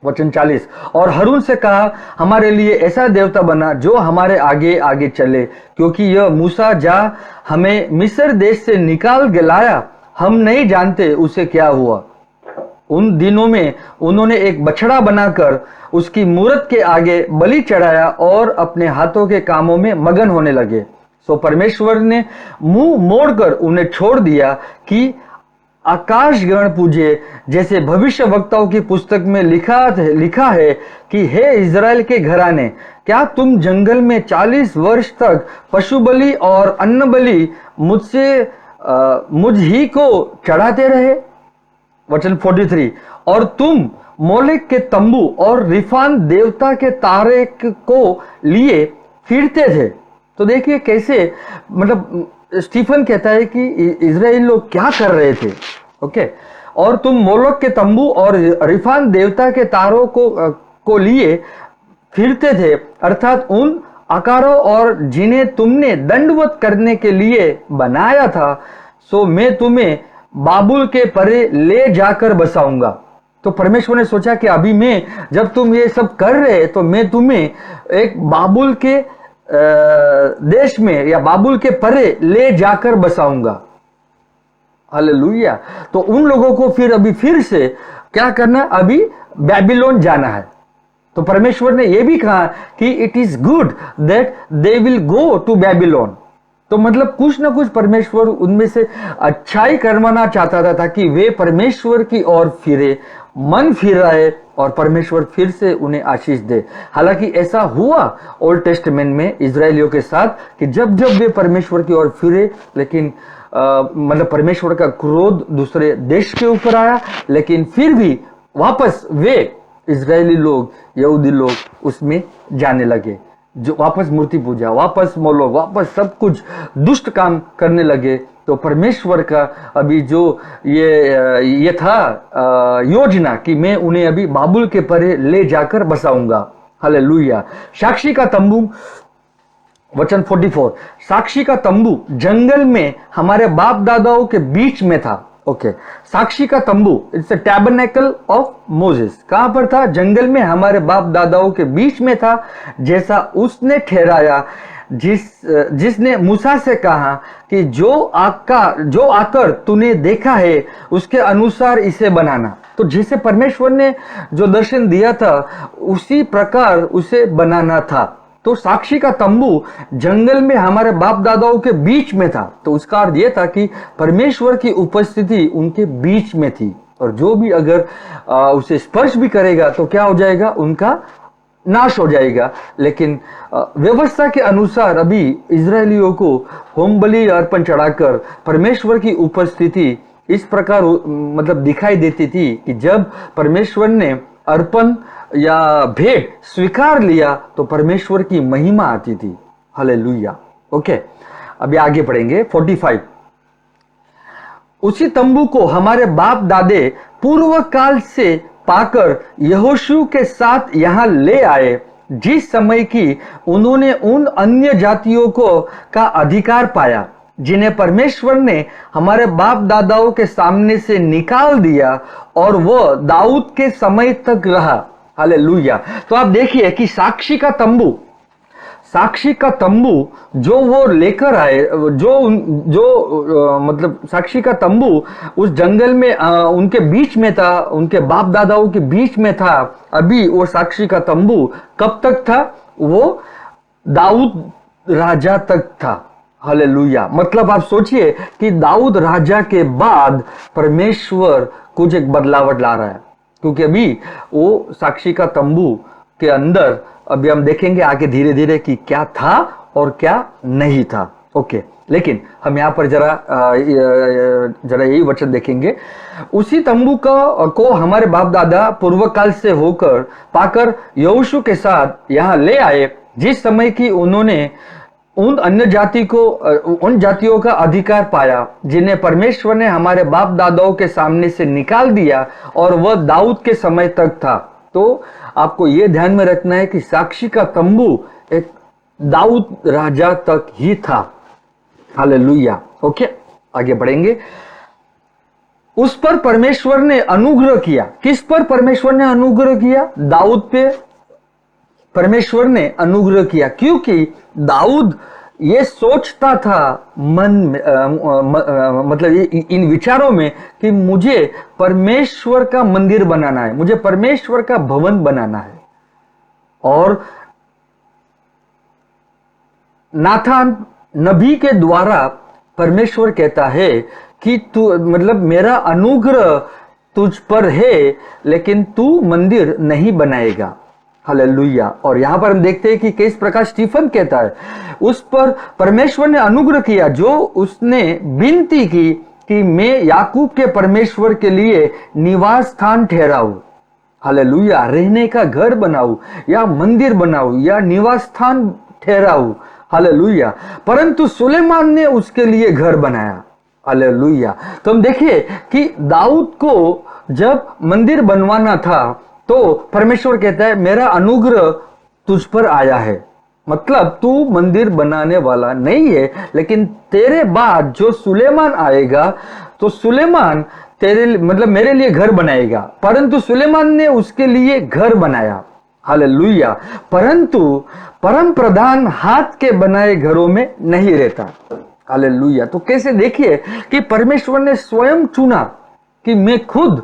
वचन 40, और हारून से कहा, हमारे लिए ऐसा देवता बना जो हमारे आगे आगे चले, क्योंकि यह मूसा जा हमें मिस्र देश से निकाल के लाया, हम नहीं जानते उसे क्या हुआ। उन दिनों में उन्होंने एक बछड़ा बनाकर उसकी मूरत के आगे बलि चढ़ाया और अपने हाथों के कामों में मगन होने लगे। सो परमेश्वर ने मुंह मोड़कर उन्हें छोड़ दिया कि आकाशगण पूजे, जैसे भविष्य वक्ताओं की पुस्तक में लिखा है कि हे इज़राइल के घराने, क्या तुम जंगल में 40 वर्ष तक पशु बलि और अन्न बलि मुझ ही को चढ़ाते रहे। वचन 43, और तुम मोलेक के तंबू और रिफान देवता के तारे को लिए फिरते थे। तो देखिए कैसे, मतलब स्टीफन कहता है कि इजराइल लोग क्या कर रहे थे। ओके, और तुम मोलोक के तंबू और रिफान देवता के तारों को लिए फिरते थे, अर्थात उन आकारों और जिन्हें तुमने दंडवत करने के लिए बनाया था, सो मैं तुम्हें बाबुल के परे ले जाकर बसाऊंगा। तो परमेश्वर ने सोचा कि अभी मैं, जब तुम ये सब कर रहे तो मैं तुम्हें एक बाबुल के देश में या बाबुल के परे ले जाकर बसाऊंगा। हालेलुया। तो उन लोगों को फिर से क्या करना, अभी बेबीलोन जाना है। तो परमेश्वर ने यह भी कहा कि it is good that they will go to Babylon. तो मतलब कुछ ना कुछ परमेश्वर उनमें से अच्छाई करवाना चाहता था ताकि वे परमेश्वर की ओर फिरे, मन फिर रहे और परमेश्वर फिर से उन्हें आशीष दे। हालांकि ऐसा हुआ ओल्ड टेस्टमेंट में इजरायलियों के साथ कि जब जब वे परमेश्वर की ओर फिरे, लेकिन मतलब परमेश्वर का क्रोध दूसरे देश के ऊपर आया, लेकिन फिर भी वापस वे इजरायली लोग, यहूदी लोग उसमें जाने लगे, जो वापस मूर्ति पूजा, वापस मोलोक, वापस सब कुछ दुष्ट काम करने लगे। तो परमेश्वर का अभी जो ये था योजना कि मैं उन्हें अभी बाबुल के परे ले जाकर बसाऊंगा। हालेलुया। साक्षी का तंबू, वचन 44, साक्षी का तंबू जंगल में हमारे बाप दादाओं के बीच में था। ओके, साक्षी का तंबू, it's a tabernacle of Moses. कहां पर था? जंगल में हमारे बाप दादाओं के बीच में था, जैसा उसने ठहराया, जिसने मूसा से कहा कि जो आकर तूने देखा है उसके अनुसार इसे बनाना। तो जैसे परमेश्वर ने जो दर्शन दिया था उसी प्रकार उसे बनाना था। तो साक्षी का तंबू जंगल में हमारे बाप दादाओं के बीच में था। तो उसका अर्थ यह था कि परमेश्वर की उपस्थिति उनके बीच में थी, और जो भी अगर उसे स्पर्श भी करेगा तो क्या हो जाएगा? उनका नाश हो जाएगा। लेकिन व्यवस्था के अनुसार अभी इजरायलियों को होम बलि अर्पण चढ़ाकर परमेश्वर की उपस्थिति इस प्रकार मतलब दिखाई देती थी कि जब परमेश्वर ने अर्पण या भेंट स्वीकार लिया तो परमेश्वर की महिमा आती थी। हालेलुया। ओके, अभी आगे पढ़ेंगे 45। उसी तंबू को हमारे बाप दादे पूर्व काल से पाकर यहोशू के साथ यहां ले आए, जिस समय की उन्होंने उन अन्य जातियों का अधिकार पाया जिन्हें परमेश्वर ने हमारे बाप दादाओं के सामने से निकाल दिया, और वह दाऊद के समय तक रहा। हालेलुया। तो आप देखिए कि साक्षी का तंबू जो वो लेकर आए, जो मतलब साक्षी का तंबू उस जंगल में उनके बीच में था, उनके बाप दादाओं के बीच में था। अभी वो साक्षी का तंबू कब तक था? वो दाऊद राजा तक था। हालेलुया। मतलब आप सोचिए कि दाऊद राजा के बाद परमेश्वर कुछ एक बदलावट ला रहा है, क्योंकि अभी वो साक्षी का तंबू के अंदर अभी हम देखेंगे आगे धीरे धीरे कि क्या था और क्या नहीं था। ओके, लेकिन हम यहाँ पर जरा यही वचन देखेंगे। उसी तंबू को हमारे बाप दादा पूर्व काल से होकर पाकर यहोशू के साथ यहाँ ले आए, जिस समय की उन्होंने उन जातियों का अधिकार पाया जिन्हें परमेश्वर ने हमारे बाप दादाओं के सामने से निकाल दिया, और वह दाऊद के समय तक था। तो आपको यह ध्यान में रखना है कि साक्षी का तंबू एक दाऊद राजा तक ही था। हालेलुया। ओके, आगे बढ़ेंगे। उस पर परमेश्वर ने अनुग्रह किया। किस पर परमेश्वर ने अनुग्रह किया? दाऊद पे परमेश्वर ने अनुग्रह किया, क्योंकि दाऊद ये सोचता था मन में, मतलब इन विचारों में कि मुझे परमेश्वर का मंदिर बनाना है, मुझे परमेश्वर का भवन बनाना है। और नाथान नबी के द्वारा परमेश्वर कहता है कि तू, मतलब मेरा अनुग्रह तुझ पर है, लेकिन तू मंदिर नहीं बनाएगा। हालेलुया। और यहां पर हम देखते हैं कि किस प्रकार स्टीफन कहता है, उस पर परमेश्वर ने अनुग्रह किया जो उसने विनती की कि मैं याकूब के परमेश्वर के लिए निवास स्थान ठहराऊं। हालेलुया। रहने का घर बनाऊं या मंदिर बनाऊं या निवास स्थान ठहराऊं। हालेलुया। परंतु सुलेमान ने उसके लिए घर बनाया। हालेलुया। तो हम देखिए कि दाऊद को जब मंदिर बनवाना था तो परमेश्वर कहता है मेरा अनुग्रह तुझ पर आया है। मतलब तू मंदिर बनाने वाला नहीं है, लेकिन तेरे बाद जो सुलेमान आएगा तो सुलेमान तेरे, मतलब मेरे लिए घर बनाएगा। परंतु सुलेमान ने उसके लिए घर बनाया। हालेलुया। परंतु परम प्रधान हाथ के बनाए घरों में नहीं रहता। हालेलुया। तो कैसे, देखिए कि परमेश्वर ने स्वयं चुना कि मैं खुद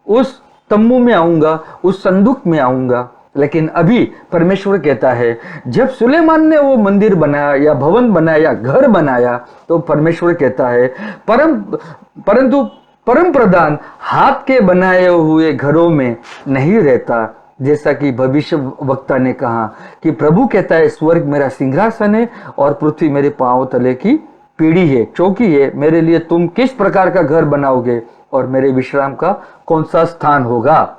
उस तंबू में आऊंगा, उस संदूक में आऊंगा। लेकिन अभी परमेश्वर कहता है जब सुलेमान ने वो मंदिर बनाया या भवन बनाया या घर बनाया तो परमेश्वर कहता है परंतु परम प्रधान हाथ के बनाए हुए घरों में नहीं रहता। जैसा कि भविष्य वक्ता ने कहा कि प्रभु कहता है स्वर्ग मेरा सिंहासन है और पृथ्वी मेरे पांव तले की पीढ़ी है, चौकी है। मेरे लिए तुम किस प्रकार का घर बनाओगे और मेरे विश्राम का कौन सा स्थान होगा।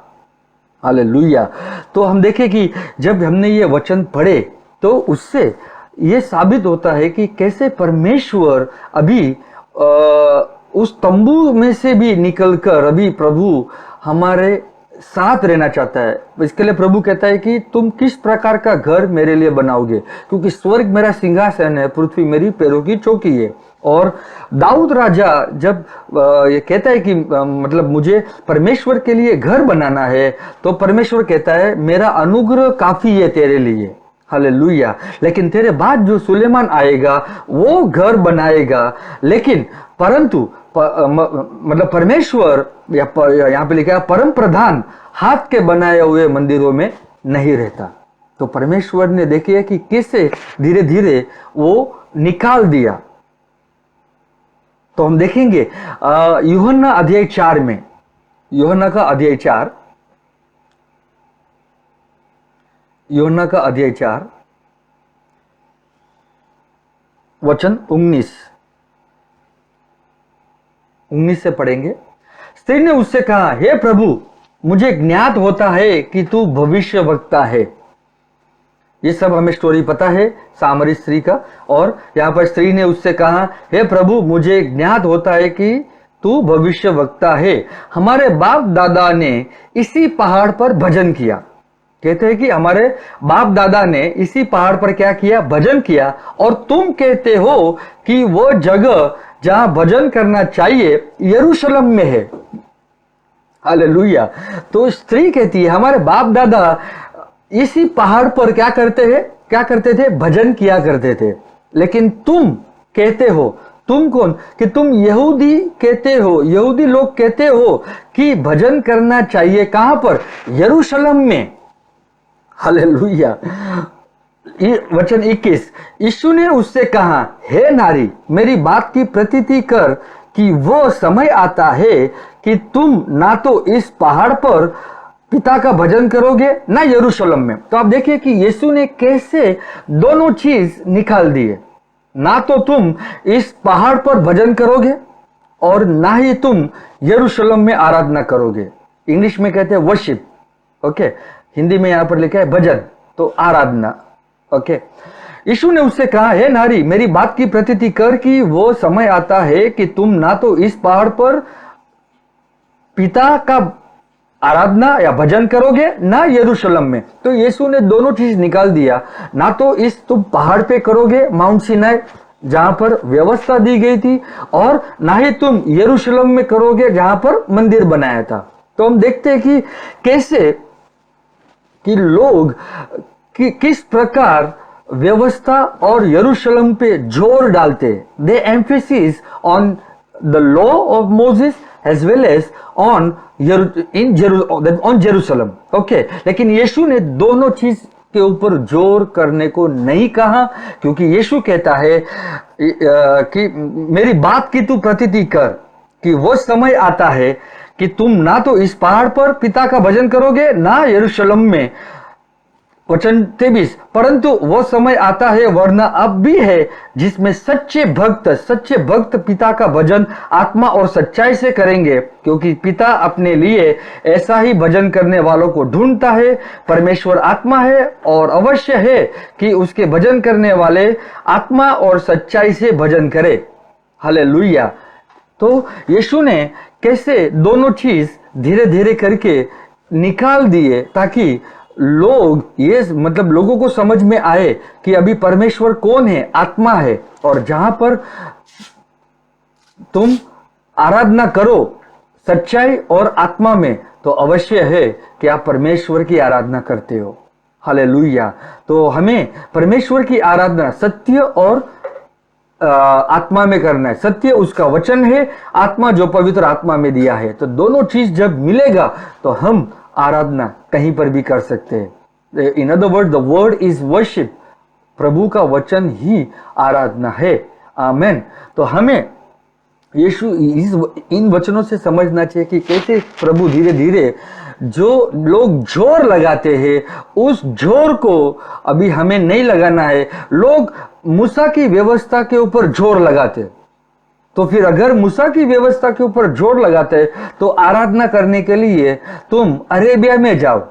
हालेलुया। तो हम देखें कि जब हमने ये वचन पढ़े तो उससे ये साबित होता है कि कैसे परमेश्वर अभी उस तंबू में से भी निकलकर अभी प्रभु हमारे साथ रहना चाहता है। इसके लिए प्रभु कहता है कि तुम किस प्रकार का घर मेरे लिए बनाओगे, क्योंकि स्वर्ग मेरा सिंहासन है, पृथ्वी मेरी पैरों की चौकी है। और दाऊद राजा जब ये कहता है कि मतलब मुझे परमेश्वर के लिए घर बनाना है, तो परमेश्वर कहता है मेरा अनुग्रह काफी है तेरे लिए। हालेलुया। लेकिन तेरे बाद जो सुलेमान आएगा वो घर बनाएगा, लेकिन परंतु मतलब परमेश्वर यहाँ पे लिखा है परम प्रधान हाथ के बनाए हुए मंदिरों में नहीं रहता। तो परमेश्वर ने देखिए कि कैसे धीरे धीरे वो निकाल दिया। तो हम देखेंगे यूहन्ना अध्याय 4 में, यूहन्ना का अध्याय 4, यूहन्ना का अध्याय 4 वचन 19 से पढ़ेंगे। स्त्री ने उससे कहा हे प्रभु मुझे ज्ञात होता है कि तू भविष्य वक्ता है। ये सब हमें स्टोरी पता है सामरी स्त्री का। और यहाँ पर स्त्री ने उससे कहा हे प्रभु मुझे ज्ञात होता है कि तू भविष्य वक्ता है। हमारे बाप दादा ने इसी पहाड़ पर भजन किया। कहते हैं कि हमारे बाप दादा ने इसी पहाड़ पर क्या किया? भजन किया। और तुम कहते हो कि वो जगह जहां भजन करना चाहिए यरूशलेम में है। हालेलुया। तो स्त्री कहती है हमारे बाप दादा इसी पहाड़ पर क्या करते थे? भजन किया करते थे। लेकिन तुम कहते हो, तुम कौन? कि तुम यहूदी कहते हो, यहूदी लोग कहते हो कि भजन करना चाहिए कहां पर? यरूशलेम में। हालेलुया। वचन 21, यीशु ने उससे कहा हे नारी मेरी बात की प्रतीति कर कि वो समय आता है कि तुम ना तो इस पहाड़ पर पिता का भजन करोगे ना यरूशलेम में। तो आप देखिए कि यीशु ने कैसे दोनों चीज निकाल दिए। ना तो तुम इस पहाड़ पर भजन करोगे और ना ही तुम यरूशलेम में आराधना करोगे। इंग्लिश में कहते हैं वर्शिप, ओके। हिंदी में यहां पर लिखा है भजन, तो आराधना, ओके। यीशु ने उससे कहा हे नारी मेरी बात की प्रतीति कर कि वो समय आता है कि तुम ना तो इस पहाड़ पर पिता का आराधना या भजन करोगे ना यरूशलेम में। तो यीशु ने दोनों चीज निकाल दिया। ना तो इस तुम पहाड़ पे करोगे माउंट सिनाई, जहां पर व्यवस्था दी गई थी, और ना ही तुम यरूशलेम में करोगे जहां पर मंदिर बनाया था। तो हम देखते हैं कि कैसे कि लोग किस प्रकार व्यवस्था और यरूशलेम पे जोर डालते। They emphasis on the law of Moses as well as on Jerusalem. Okay, लेकिन यीशु ने दोनों चीज के ऊपर जोर करने को नहीं कहा, क्योंकि यीशु कहता है कि मेरी बात की तू प्रतीति कर कि वो समय आता है कि तुम ना तो इस पहाड़ पर पिता का भजन करोगे, ना यरूशलेम में। वचन 23, परंतु वो समय आता है, वरना अब भी है, जिसमें सच्चे भक्त पिता का भजन आत्मा और सच्चाई से करेंगे, क्योंकि पिता अपने लिए ऐसा ही भजन करने वालों को ढूंढता है। परमेश्वर आत्मा है और अवश्य है कि उसके भजन करने वाले आत्मा और सच्चाई से भजन करे। हालेलुया। तो यीशु ने कैसे दोनों चीज धीरे धीरे करके निकाल दिए, ताकि लोग ये मतलब लोगों को समझ में आए कि अभी परमेश्वर कौन है, आत्मा है, और जहां पर तुम आराधना करो सच्चाई और आत्मा में, तो अवश्य है कि आप परमेश्वर की आराधना करते हो। हालेलुया। तो हमें परमेश्वर की आराधना सत्य और आत्मा में करना है। सत्य उसका वचन है, आत्मा जो पवित्र आत्मा में दिया है। तो दोनों चीज जब मिलेगा तो हम आराधना कहीं पर भी कर सकते हैं। In other word, the word is worship. प्रभु का वचन ही आराधना है। आमेन। तो हमें यीशु इन वचनों से समझना चाहिए कि कैसे प्रभु धीरे धीरे जो लोग जोर लगाते हैं, उस जोर को अभी हमें नहीं लगाना है। लोग मूसा की व्यवस्था के ऊपर जोर लगाते, तो फिर अगर मूसा की व्यवस्था के ऊपर जोर लगाते तो आराधना करने के लिए तुम अरेबिया में जाओ,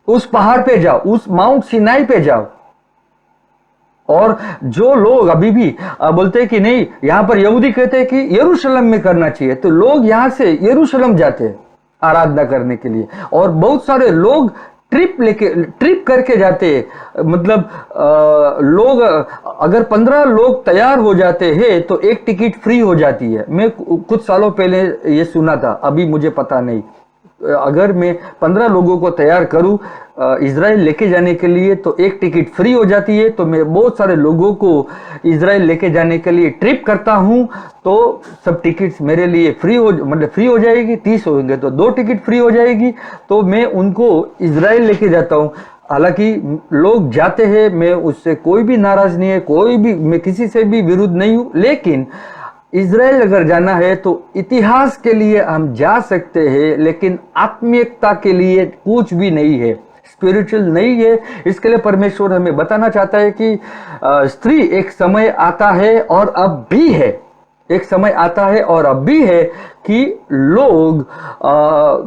उस पहाड़ पे जाओ, उस माउंट सिनाई पे जाओ। और जो लोग अभी भी बोलते हैं कि नहीं, यहां पर यहूदी कहते हैं कि यरूशलेम में करना चाहिए, तो लोग यहां से यरूशलेम जाते हैं आराधना करने के लिए। और बहुत सारे लोग ट्रिप करके जाते हैं। मतलब लोग अगर 15 लोग तैयार हो जाते हैं तो एक टिकट फ्री हो जाती है। मैं कुछ सालों पहले ये सुना था, अभी मुझे पता नहीं। अगर मैं 15 लोगों को तैयार करूं इजराइल लेके जाने के लिए तो एक टिकट फ्री हो जाती है। तो मैं बहुत सारे लोगों को इजराइल लेके जाने के लिए ट्रिप करता हूं, तो सब टिकट्स मेरे लिए फ्री हो जाएगी। 30 होंगे तो 2 टिकट फ्री हो जाएगी, तो मैं उनको इजराइल लेके जाता हूं। हालांकि लोग जाते हैं, मैं उससे कोई भी नाराज नहीं है, मैं किसी से भी विरुद्ध नहीं हूं। लेकिन इजराइल अगर जाना है तो इतिहास के लिए हम जा सकते हैं, लेकिन आत्मिकता के लिए कुछ भी नहीं है, स्पिरिचुअल नहीं है। इसके लिए परमेश्वर हमें बताना चाहता है कि स्त्री एक समय आता है और अब भी है, एक समय आता है और अब भी है कि लोग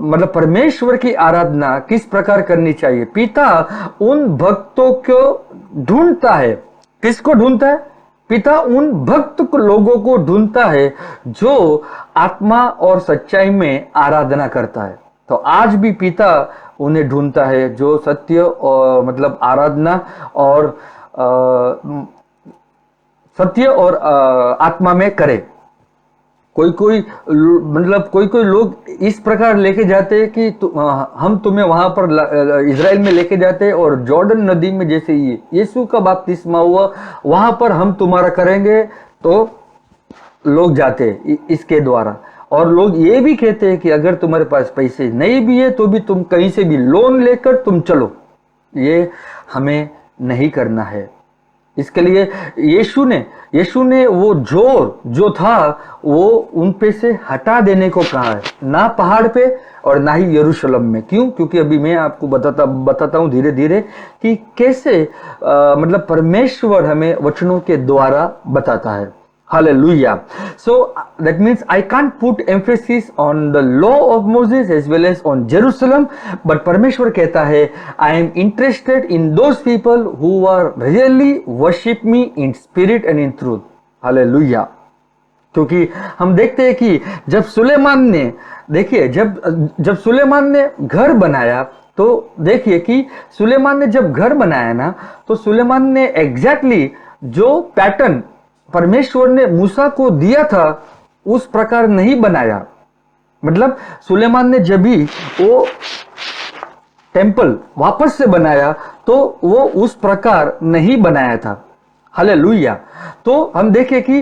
मतलब परमेश्वर की आराधना किस प्रकार करनी चाहिए। पिता उन भक्तों को ढूंढता है। किसको ढूंढता है? पिता उन भक्त लोगों को ढूंढता है जो आत्मा और सच्चाई में आराधना करता है। तो आज भी पिता उन्हें ढूंढता है जो सत्य और मतलब आराधना और सत्य और आत्मा में करे। कोई लोग इस प्रकार लेके जाते हैं कि हम तुम्हें वहां पर इजराइल में लेके जाते हैं और जॉर्डन नदी में जैसे यीशु का बपतिस्मा हुआ वहां पर हम तुम्हारा करेंगे, तो लोग जाते इसके द्वारा। और लोग ये भी कहते हैं कि अगर तुम्हारे पास पैसे नहीं भी है तो भी तुम कहीं से भी लोन लेकर तुम चलो। ये हमें नहीं करना है। इसके लिए यीशु ने वो जोर जो था वो उन पे से हटा देने को कहा है, ना पहाड़ पे और ना ही यरूशलेम में। क्यों? क्योंकि अभी मैं आपको बताता हूं धीरे धीरे कि कैसे मतलब परमेश्वर हमें वचनों के द्वारा बताता है। Hallelujah. So that means I can't put emphasis on the law of Moses as well as on Jerusalem, but परमेश्वर कहता है I am interested in those people who are really worship me in spirit and in truth. Hallelujah. क्योंकि हम देखते हैं कि जब सुलेमान ने देखिए जब सुलेमान ने घर बनाया, तो देखिए कि सुलेमान ने जब घर बनाया ना, तो सुलेमान ने एग्जैक्टली जो पैटर्न परमेश्वर ने मूसा को दिया था उस प्रकार नहीं बनाया। मतलब सुलेमान ने जब भी वो टेम्पल वापस से बनाया तो वो उस प्रकार नहीं बनाया था। हालेलुया। तो हम देखें कि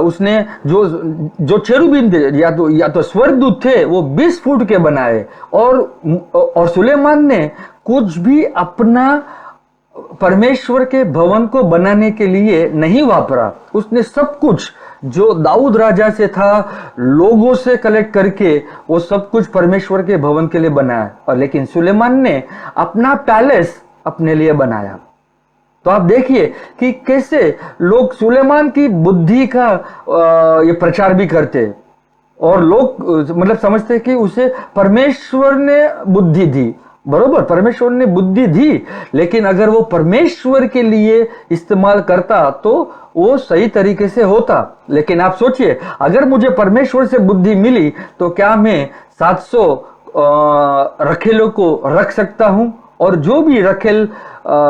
उसने जो चेरुबीम थे या तो स्वर्गदूत थे वो 20 फुट के बनाए, और सुलेमान ने कुछ भी अपना परमेश्वर के भवन को बनाने के लिए नहीं वापरा। उसने सब कुछ जो दाऊद राजा से था लोगों से कलेक्ट करके वो सब कुछ परमेश्वर के भवन के लिए बनाया, और लेकिन सुलेमान ने अपना पैलेस अपने लिए बनाया। तो आप देखिए कि कैसे लोग सुलेमान की बुद्धि का ये प्रचार भी करते, और लोग मतलब समझते कि उसे परमेश्वर ने बुद्धि दी। बरोबर, परमेश्वर ने बुद्धि दी, लेकिन अगर वो परमेश्वर के लिए इस्तेमाल करता तो वो सही तरीके से होता। लेकिन आप सोचिए, अगर मुझे परमेश्वर से बुद्धि मिली तो क्या मैं 700 रखेलों को रख सकता हूं, और जो भी रखेल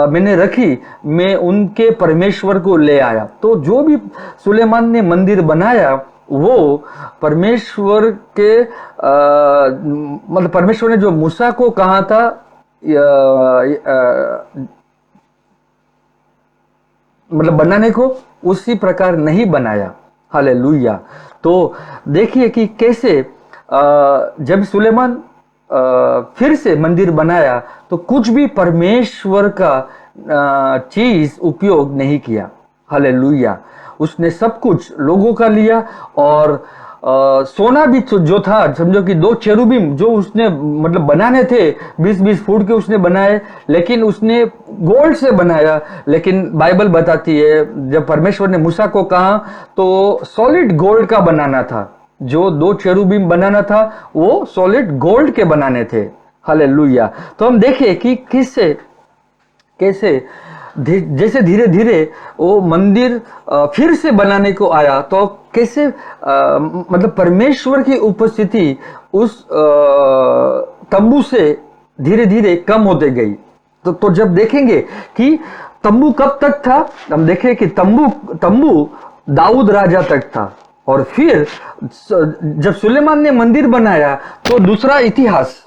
मैंने रखी मैं उनके परमेश्वर को ले आया। तो जो भी सुलेमान ने मंदिर बनाया वो परमेश्वर के मतलब परमेश्वर ने जो मूसा को कहा था मतलब बनाने को, उसी प्रकार नहीं बनाया। हालेलुया। तो देखिए कि कैसे जब सुलेमान फिर से मंदिर बनाया तो कुछ भी परमेश्वर का चीज उपयोग नहीं किया। हालेलुया। उसने सब कुछ लोगों का लिया, और सोना भी जो था, समझो कि 2 चेरुबीम जो उसने मतलब बनाने थे 20-20 फुट के उसने बनाए, लेकिन उसने गोल्ड से बनाया। लेकिन बाइबल बताती है जब परमेश्वर ने मूसा को कहा तो सॉलिड गोल्ड का बनाना था। जो 2 चेरुबीम बनाना था वो सॉलिड गोल्ड के बनाने थे। हालेलुया। तो हम देखें कि कैसे जैसे धीरे धीरे वो मंदिर फिर से बनाने को आया तो कैसे मतलब परमेश्वर की उपस्थिति उस तंबू से धीरे धीरे कम होते गई। तो जब देखेंगे कि तंबू कब तक था, हम देखें कि तंबू दाऊद राजा तक था, और फिर जब सुलेमान ने मंदिर बनाया तो दूसरा इतिहास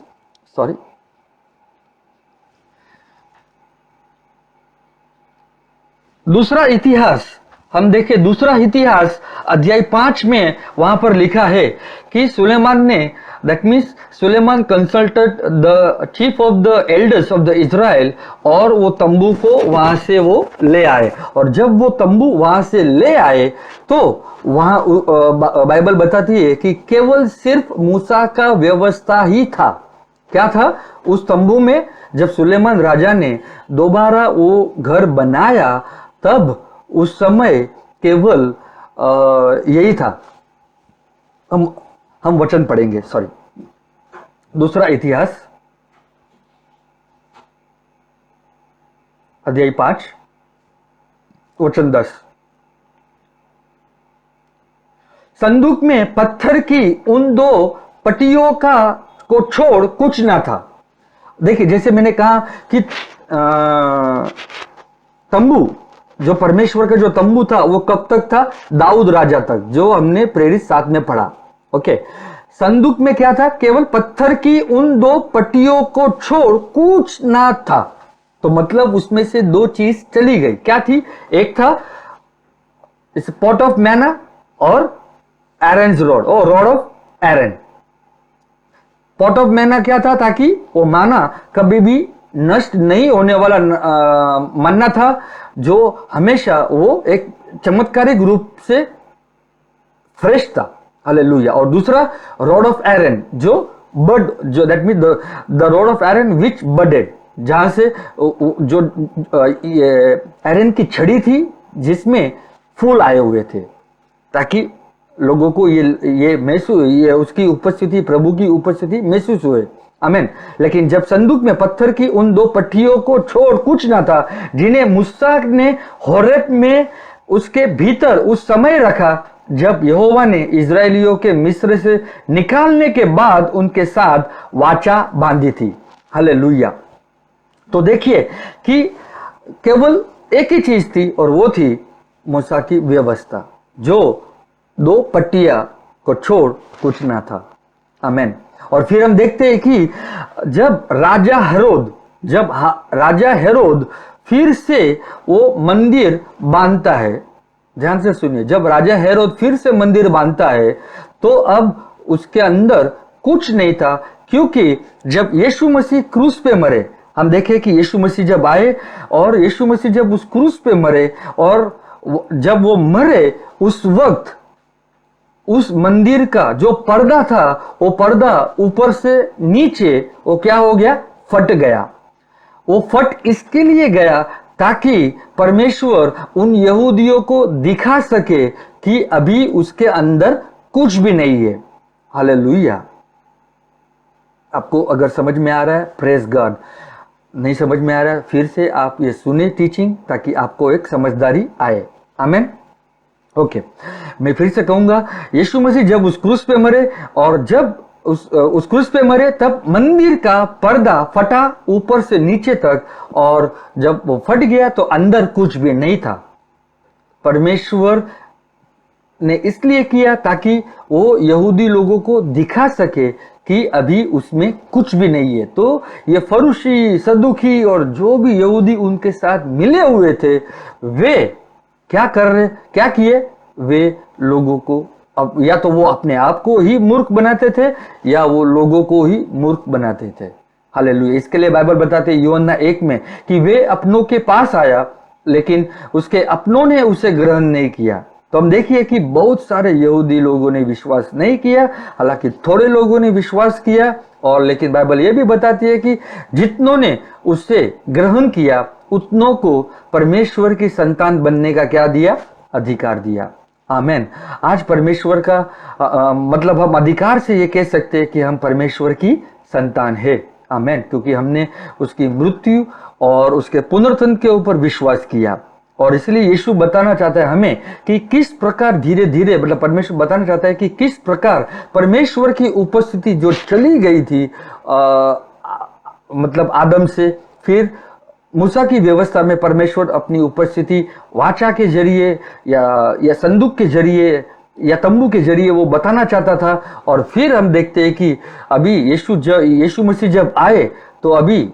हम देखें। दूसरा इतिहास अध्याय 5 में वहां पर लिखा है कि सुलेमान ने, that means Sulaiman consulted the chief of the elders of the Israel, और वो तंबू को वहां से वो ले आए। और जब वो तंबू वहां से ले आए तो वहां बाइबल बताती है कि केवल सिर्फ मूसा का व्यवस्था ही था। क्या था उस तंबू में? जब सुलेमान राजा ने दोबारा वो घर बनाया तब उस समय केवल यही था। हम वचन पढ़ेंगे, सॉरी, दूसरा इतिहास अध्याय 5 वचन 10। संदूक में पत्थर की उन 2 पट्टियों को छोड़ कुछ ना था। देखिए, जैसे मैंने कहा कि तंबू, जो परमेश्वर का जो तंबू था वो कब तक था? दाऊद राजा तक, जो हमने प्रेरित 7 में पढ़ा। ओके, संदूक में क्या था? केवल पत्थर की उन 2 पट्टियों को छोड़ कुछ ना था। तो मतलब उसमें से 2 चीज चली गई। क्या थी? एक था इस पॉट ऑफ मैना और एरन्स रॉड, और rod of Aaron. Pot of manna क्या था? ताकि वो माना कभी भी नष्ट नहीं होने वाला मन्ना था, जो हमेशा वो एक चमत्कारिक रूप से फ्रेश था। हालेलुया। और दूसरा रॉड ऑफ एरन, जो that mean the rod of Aaron which budded, जहां से जो एरन की छड़ी थी जिसमें फूल आए हुए थे, ताकि लोगों को ये महसूस, ये उसकी उपस्थिति, प्रभु की उपस्थिति महसूस हुए। आमीन। लेकिन जब संदूक में पत्थर की उन 2 पट्टियों को छोड़ कुछ ना था, जिन्हें मूसा ने होरेब में उसके भीतर उस समय रखा जब यहोवा ने इजरायलियों के मिस्र से निकालने के बाद उनके साथ वाचा बांधी थी। हालेलुया। तो देखिए कि केवल एक ही चीज थी, और वो थी मूसा की व्यवस्था, जो 2 पट्टियां को छोड़ कुछ ना था। आमेन। और फिर हम देखते हैं कि जब राजा हेरोद फिर से वो मंदिर बांधता है, ध्यान से सुनिए, जब राजा हेरोद फिर से मंदिर बांधता है तो अब उसके अंदर कुछ नहीं था, क्योंकि जब यीशु मसीह क्रूस पे मरे, हम देखें कि यीशु मसीह जब आए और यीशु मसीह जब उस क्रूस पे मरे और जब वो मरे उस वक्त उस मंदिर का जो पर्दा था, वो पर्दा ऊपर से नीचे वो क्या हो गया, फट गया। वो फट इसके लिए गया ताकि परमेश्वर उन यहूदियों को दिखा सके कि अभी उसके अंदर कुछ भी नहीं है। हालेलुया। आपको अगर समझ में आ रहा है, प्रेज गॉड। नहीं समझ में आ रहा है, फिर से आप ये सुने टीचिंग, ताकि आपको एक समझदारी आए। आमेन। ओके, मैं फिर से कहूंगा, यीशु मसीह जब उस क्रूस पे मरे और जब उस क्रूस पे मरे तब मंदिर का पर्दा फटा ऊपर से नीचे तक, और जब वो फट गया तो अंदर कुछ भी नहीं था। परमेश्वर ने इसलिए किया ताकि वो यहूदी लोगों को दिखा सके कि अभी उसमें कुछ भी नहीं है। तो ये फरूशी, सदुकी और जो भी यहूदी उनके साथ मिले हुए थे, वे क्या किए, वे लोगों को अब या तो वो अपने आप को ही मूर्ख बनाते थे या वो लोगों को ही मूर्ख बनाते थे। हालेलुया। इसके लिए बाइबल बताते हैं यूहन्ना 1 में कि वे अपनों के पास आया, लेकिन उसके अपनों ने उसे ग्रहण नहीं किया। तो हम देखिए कि बहुत सारे यहूदी लोगों ने विश्वास नहीं किया, हालांकि थोड़े लोगों ने विश्वास किया। और लेकिन बाइबल यह भी बताती है कि जितनों ने उससे ग्रहण किया उतनों को परमेश्वर की संतान बनने का क्या दिया, अधिकार दिया। आमेन। आज परमेश्वर का मतलब हम अधिकार से ये कह सकते हैं कि हम परमेश्वर की संतान है। आमेन। क्योंकि हमने उसकी मृत्यु और उसके पुनरुत्थान के ऊपर विश्वास किया। और इसलिए यीशु बताना चाहता है हमें कि किस प्रकार धीरे धीरे, मतलब परमेश्वर बताना चाहता है कि किस प्रकार परमेश्वर की उपस्थिति जो चली गई थी मतलब आदम से, फिर मूसा की व्यवस्था में परमेश्वर अपनी उपस्थिति वाचा के जरिए या संदूक के जरिए या तंबू के जरिए वो बताना चाहता था। और फिर हम देखते हैं कि अभी यीशु मसीह जब आए तो अभी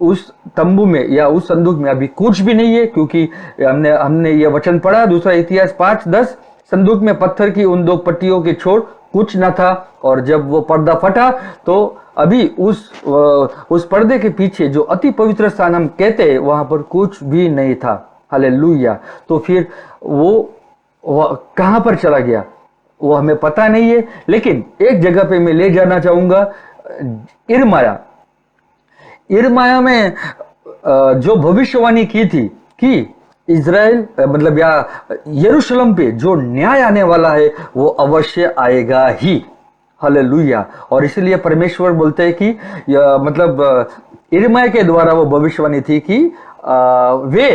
उस तंबू में या उस संदूक में अभी कुछ भी नहीं है, क्योंकि हमने ये वचन पढ़ा, दूसरा इतिहास 5:10, संदूक में पत्थर की उन 2 पट्टियों के छोड़ कुछ न था। और जब वो पर्दा फटा तो अभी उस पर्दे के पीछे जो अति पवित्र स्थान हम कहते हैं, वहां पर कुछ भी नहीं था। हालेलुया। तो फिर वो कहां पर चला गया वो हमें पता नहीं है, लेकिन एक जगह पे मैं ले जाना चाहूंगा, इर्माया में जो भविष्यवाणी की थी कि इज़राइल मतलब या यरूशलेम पे जो न्याय आने वाला है वो अवश्य आएगा ही। हालेलुया। और इसलिए परमेश्वर बोलते हैं कि मतलब इर्माया के द्वारा वो भविष्यवाणी थी कि वे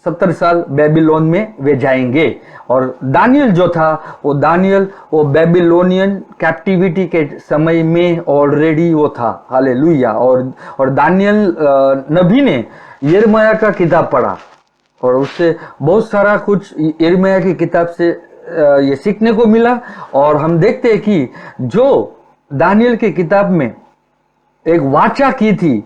70 साल बेबीलोन में वे जाएंगे। और दानियल जो था वो बेबीलोनियन कैप्टिविटी के समय में ऑलरेडी वो था। हालेलुया। और दानियल नबी ने यिर्मयाह का किताब पढ़ा और उससे बहुत सारा कुछ यिर्मयाह की किताब से ये सीखने को मिला। और हम देखते हैं कि जो दानियल की किताब में एक वाचा की थी,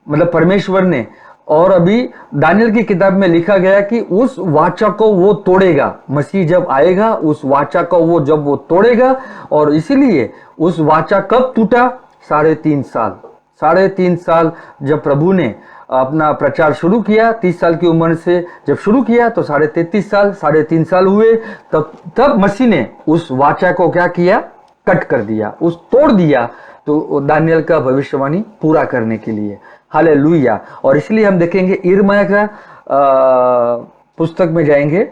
मतलब परमेश्वर ने, और अभी दानियल की किताब में लिखा गया कि उस वाचा को वो तोड़ेगा। मसीह जब आएगा उस वाचा को वो तोड़ेगा। और इसीलिए उस वाचा कब टूटा? 3.5 साल जब प्रभु ने अपना प्रचार शुरू किया, 30 साल की उम्र से जब शुरू किया तो 3.5 साल हुए, तब मसीह ने उस वाचा को क्या किया? कट कर दिया, तोड़ दिया, तो दानियल का भविष्यवाणी पूरा करने के लिए। हालेलुया। और इसलिए हम देखेंगे यिर्मयाह का पुस्तक में जाएंगे,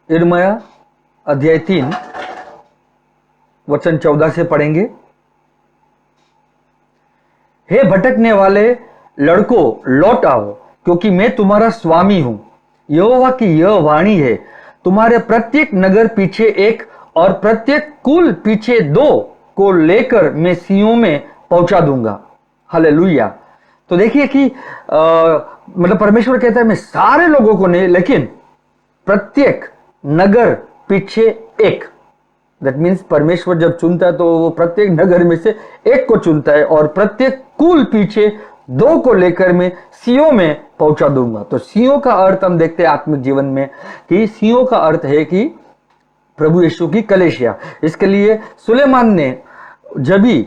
यिर्मयाह अध्याय 3 वचन 14 से पढ़ेंगे। हे भटकने वाले लड़कों, लौट आओ, क्योंकि मैं तुम्हारा स्वामी हूं। यहोवा की यह वाणी है, तुम्हारे प्रत्येक नगर पीछे एक और प्रत्येक कुल पीछे 2 को लेकर मैं सियों में पहुंचा दूंगा। हालेलुया। तो देखिए कि मतलब परमेश्वर कहता है मैं सारे लोगों को नहीं, लेकिन प्रत्येक नगर पीछे एक। दैट मीन्स परमेश्वर जब चुनता है तो वो प्रत्येक नगर में से एक को चुनता है, और प्रत्येक कुल पीछे 2 को लेकर मैं सियों में पहुंचा दूंगा। तो सियों का अर्थ हम देखते हैं आत्मिक जीवन में कि सियों का अर्थ है कि प्रभु यीशु की कलीसिया। इसके लिए सुलेमान ने जब भी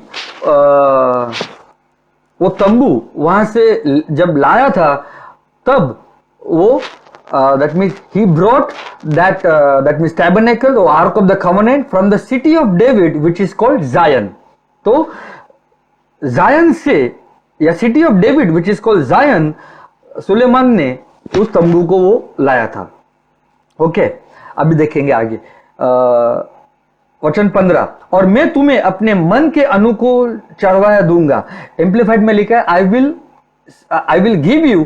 वो तंबू वहां से जब लाया था, तब वो that means he brought that means tabernacle or ark of the covenant from the city of David which is called Zion। तो जायन से या city of David which is called जायन, सुलेमान ने उस तंबू को वो लाया था। ओके, अभी देखेंगे आगे वचन 15, और मैं तुम्हें अपने मन के अनुकूल चरवाया दूंगा। एम्प्लीफाइड में लिखा है I will give you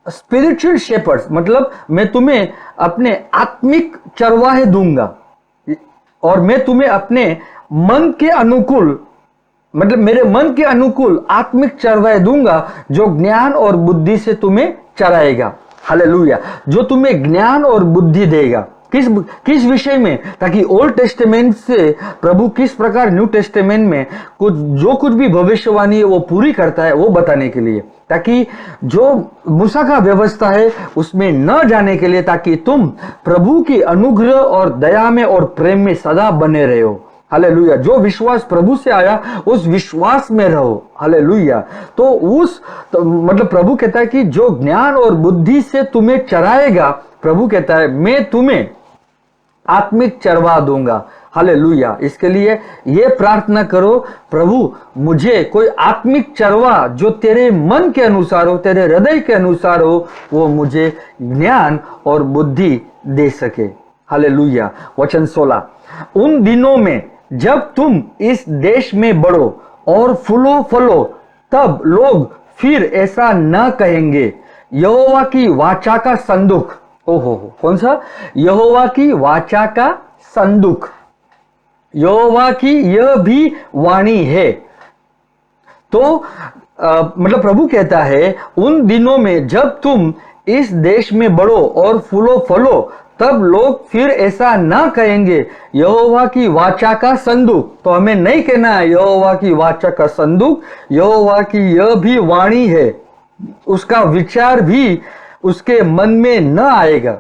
spiritual shepherds, मतलब मैं तुम्हें अपने आत्मिक चरवाहे दूंगा, और मैं तुम्हें अपने मन के अनुकूल, मतलब मेरे मन के अनुकूल आत्मिक चरवाहे दूंगा जो ज्ञान और बुद्धि से तुम्हें चराएगा। हालेलुया, जो तुम्हें ज्ञान और बुद्धि देगा। किस विषय में? ताकि ओल्ड टेस्टामेंट से प्रभु किस प्रकार न्यू टेस्टामेंट में जो कुछ भी भविष्यवाणी है वो पूरी करता है, वो बताने के लिए, ताकि जो मूसा का व्यवस्था है उसमें न जाने के लिए, ताकि तुम प्रभु की अनुग्रह और दया में और प्रेम में सदा बने रहो। हालेलुया, जो विश्वास प्रभु से आया उस विश्वास में रहो। हालेलुया, तो मतलब प्रभु कहता है कि जो ज्ञान और बुद्धि से तुम्हें चराएगा, प्रभु कहता है मैं तुम्हें आत्मिक चरवा दूंगा। हालेलुया, इसके लिए ये प्रार्थना करो, प्रभु मुझे कोई आत्मिक चरवा जो तेरे मन के अनुसार हो, तेरे हृदय के अनुसार हो, वो मुझे ज्ञान और बुद्धि दे सके। हालेलुया, वचन 16, उन दिनों में जब तुम इस देश में बढ़ो और फूलो फलो, तब लोग फिर ऐसा न कहेंगे, यहोवा की वाचा का संदूक। ओहो, कौन सा? यहोवा की वाचा का संदूक, यहोवा की यह भी वाणी है। तो मतलब प्रभु कहता है उन दिनों में जब तुम इस देश में बढ़ो और फूलो फलो, तब लोग फिर ऐसा ना कहेंगे, यहोवा की वाचा का संदूक। तो हमें नहीं कहना है यहोवा की वाचा का संदूक, यहोवा की यह भी वाणी है। उसका विचार भी उसके मन में न आएगा,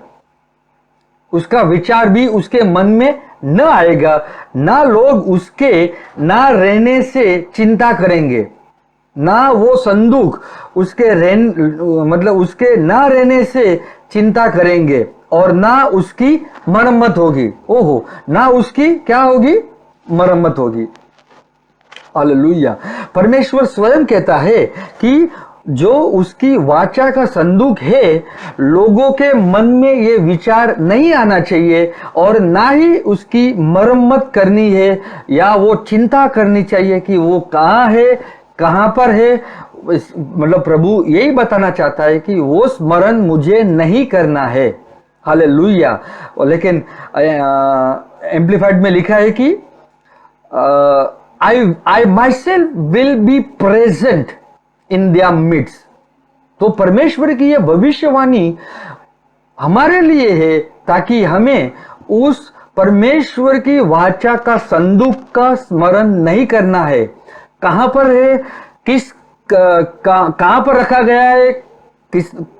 उसका विचार भी उसके मन में न आएगा। ना लोग उसके ना रहने से चिंता करेंगे, ना वो संदूक उसके मतलब उसके ना रहने से चिंता करेंगे, और ना उसकी मरम्मत होगी। ओहो, ना उसकी क्या होगी? मरम्मत होगी। हालेलुया, परमेश्वर स्वयं कहता है कि जो उसकी वाचा का संदूक है, लोगों के मन में ये विचार नहीं आना चाहिए, और ना ही उसकी मरम्मत करनी है या वो चिंता करनी चाहिए कि वो कहाँ है, कहाँ पर है। मतलब प्रभु यही बताना चाहता है कि वो स्मरण मुझे नहीं करना है। हालेलुया, लेकिन एम्प्लीफाइड में लिखा है कि I myself will be present in their midst. तो परमेश्वर की यह भविष्यवाणी हमारे लिए है, ताकि हमें उस परमेश्वर की वाचा का संदूक का स्मरण नहीं करना है। कहां पर है, कहां पर रखा गया है,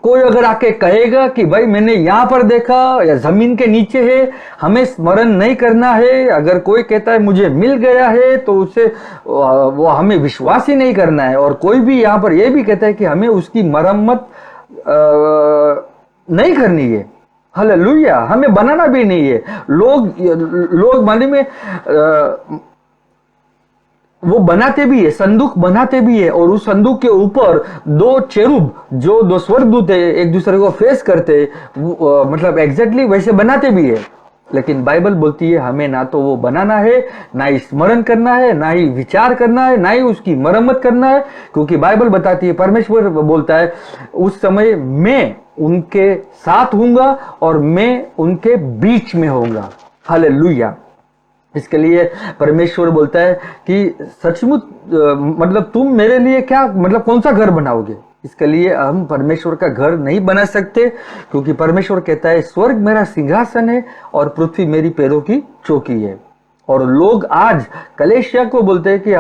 कोई अगर आके कहेगा कि भाई मैंने यहां पर देखा या जमीन के नीचे है, हमें स्मरण नहीं करना है। अगर कोई कहता है मुझे मिल गया है, तो उसे वो हमें विश्वास ही नहीं करना है। और कोई भी यहां पर यह भी कहता है कि हमें उसकी मरम्मत नहीं करनी है। हालेलुया, हमें बनाना भी नहीं है। लोग माने में वो बनाते भी है, संदूक बनाते भी है, और उस संदूक के ऊपर 2 चेरूब जो 2 स्वर्गदूत है एक दूसरे को फेस करते, मतलब एग्जैक्टली वैसे बनाते भी है। लेकिन बाइबल बोलती है हमें ना तो वो बनाना है, ना ही स्मरण करना है, ना ही विचार करना है, ना ही उसकी मरम्मत करना है। क्योंकि बाइबल बताती है, परमेश्वर बोलता है उस समय मैं उनके साथ हूंगा और मैं उनके बीच में होऊंगा। हालेलुया, इसके लिए परमेश्वर बोलता है कि सचमुच मतलब तुम मेरे लिए क्या मतलब कौन सा घर बनाओगे। इसके लिए हम परमेश्वर का घर नहीं बना सकते, क्योंकि परमेश्वर कहता है स्वर्ग मेरा सिंहासन है और पृथ्वी मेरी पैरों की चौकी है। और लोग आज कलेशिया को बोलते हैं कि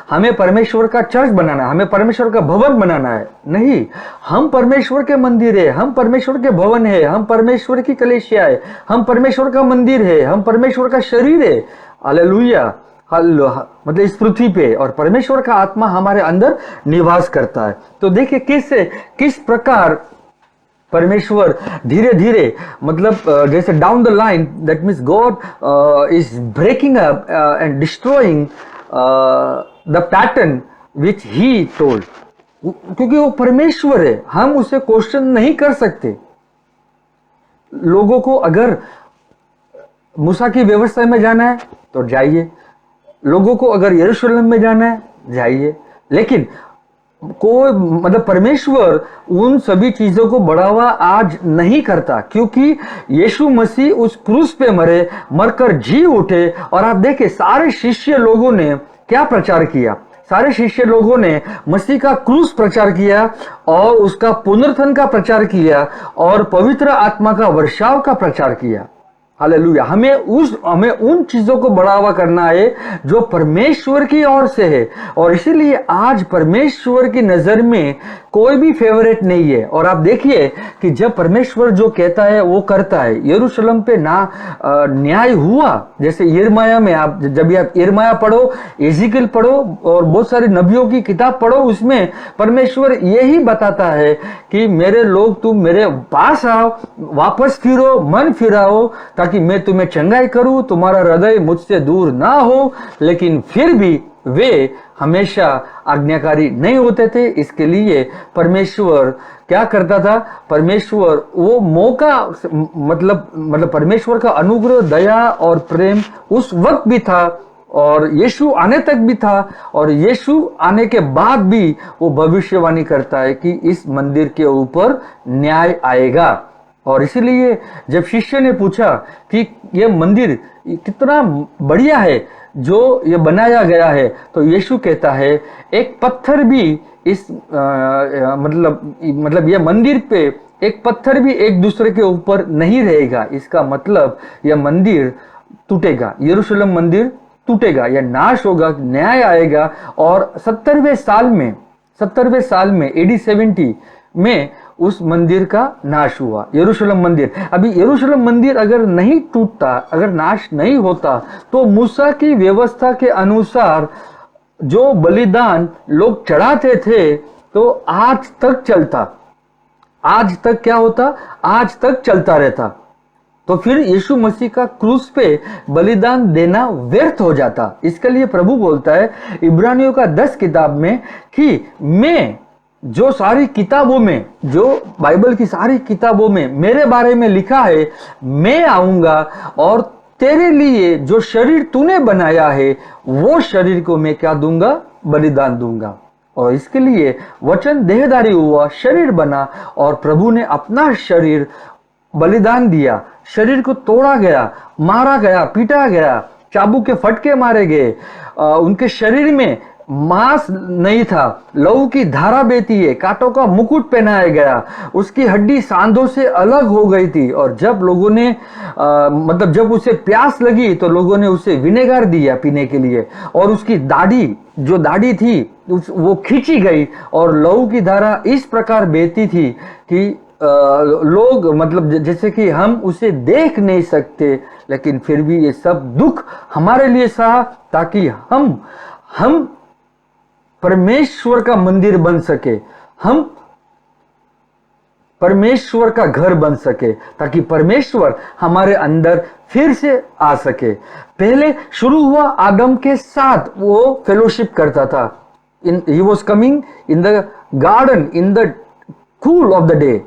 हमें परमेश्वर का चर्च बनाना है, हमें परमेश्वर का भवन बनाना है। नहीं, हम परमेश्वर के मंदिर है, हम परमेश्वर के भवन है, हम परमेश्वर की कलेशिया है, हम परमेश्वर का मंदिर है, हम परमेश्वर का शरीर है। हालेलुया। मतलब इस पृथ्वी पे, और परमेश्वर का आत्मा हमारे अंदर निवास करता है। तो देखिए किस प्रकार परमेश्वर धीरे धीरे मतलब जैसे down the line, that means God is breaking up and destroying the pattern which he told, क्योंकि वो परमेश्वर है, हम उसे क्वेश्चन नहीं कर सकते। लोगों को अगर मूसा की व्यवस्था में जाना है तो जाइए, लोगों को अगर यरूशलेम में जाना है जाइए, लेकिन कोई मतलब परमेश्वर उन सभी चीजों को बढ़ावा आज नहीं करता, क्योंकि यीशु मसीह उस क्रूस पे मरकर जी उठे। और आप देखें सारे शिष्य लोगों ने क्या प्रचार किया, सारे शिष्य लोगों ने मसीह का क्रूस प्रचार किया और उसका पुनरुत्थान का प्रचार किया और पवित्र आत्मा का वर्षाव का प्रचार किया। हालेलुया। हमें उन चीजों को बढ़ावा करना है जो परमेश्वर की ओर से है। और इसीलिए आज परमेश्वर की नजर में कोई भी फेवरेट नहीं है। और आप देखिए कि जब परमेश्वर जो कहता है वो करता है। यरूशलेम पे न्याय हुआ, जैसे यिर्मयाह में आप जब आप यिर्मयाह पढ़ो, एजिकल पढ़ो और बहुत सारी नबियों की किताब पढ़ो, उसमें परमेश्वर यही बताता है कि मेरे लोग तुम मेरे पास आओ, वापस फिरो, मन फिराओ, ताकि मैं तुम्हें चंगाई करूं, तुम्हारा हृदय मुझसे दूर ना हो। लेकिन फिर भी वे हमेशा आज्ञाकारी नहीं होते थे। इसके लिए परमेश्वर क्या करता था, परमेश्वर वो मौका मतलब परमेश्वर का अनुग्रह, दया और प्रेम उस वक्त भी था और यीशु आने तक भी था, और यीशु आने के बाद भी वो भविष्यवाणी करता है कि इस मंदिर के ऊपर न्याय आएगा। और इसीलिए जब शिष्य ने पूछा कि ये मंदिर कितना बढ़िया है जो ये बनाया गया है, तो यीशु कहता है एक पत्थर भी इस मतलब ये मंदिर पे एक पत्थर भी एक दूसरे के ऊपर नहीं रहेगा। इसका मतलब यह मंदिर टूटेगा, यरूशलेम मंदिर टूटेगा, यह नाश होगा, न्याय आएगा। और 70वें साल में AD 70 में उस मंदिर का नाश हुआ, यरूशलेम मंदिर। अभी यरूशलेम मंदिर अगर नहीं टूटता, अगर नाश नहीं होता, तो मूसा की व्यवस्था के अनुसार जो बलिदान लोग चढ़ाते थे तो आज तक चलता, आज तक क्या होता, आज तक चलता रहता। तो फिर यीशु मसीह का क्रूस पे बलिदान देना व्यर्थ हो जाता। इसके लिए प्रभु बोलता है इब्रानियों का 10 किताब में कि मैं जो सारी किताबों में, जो बाइबल की सारी किताबों में मेरे बारे में लिखा है, मैं आऊंगा और तेरे लिए जो शरीर तूने बनाया है वो शरीर को मैं क्या दूंगा, बलिदान दूंगा। और इसके लिए वचन देहधारी हुआ, शरीर बना और प्रभु ने अपना शरीर बलिदान दिया। शरीर को तोड़ा गया, मारा गया, पीटा गया, चाबुक के फटके मारे गए, उनके शरीर में मांस नहीं था, लहू की धारा बहती है, कांटों का मुकुट पहनाया गया, उसकी हड्डी सांधों से अलग हो गई थी। और जब लोगों ने मतलब जब उसे प्यास लगी तो लोगों ने उसे विनेगर दिया पीने के लिए, और उसकी दाढ़ी थी वो खींची गई और लहू की धारा इस प्रकार बहती थी कि लोग मतलब जैसे कि हम उसे देख नहीं सकते, लेकिन फिर भी ये सब दुख हमारे लिए सहा ताकि हम परमेश्वर का मंदिर बन सके, हम परमेश्वर का घर बन सके, ताकि परमेश्वर हमारे अंदर फिर से आ सके। पहले शुरू हुआ आदम के साथ वो फेलोशिप करता था, he was coming in the garden in the cool of the day।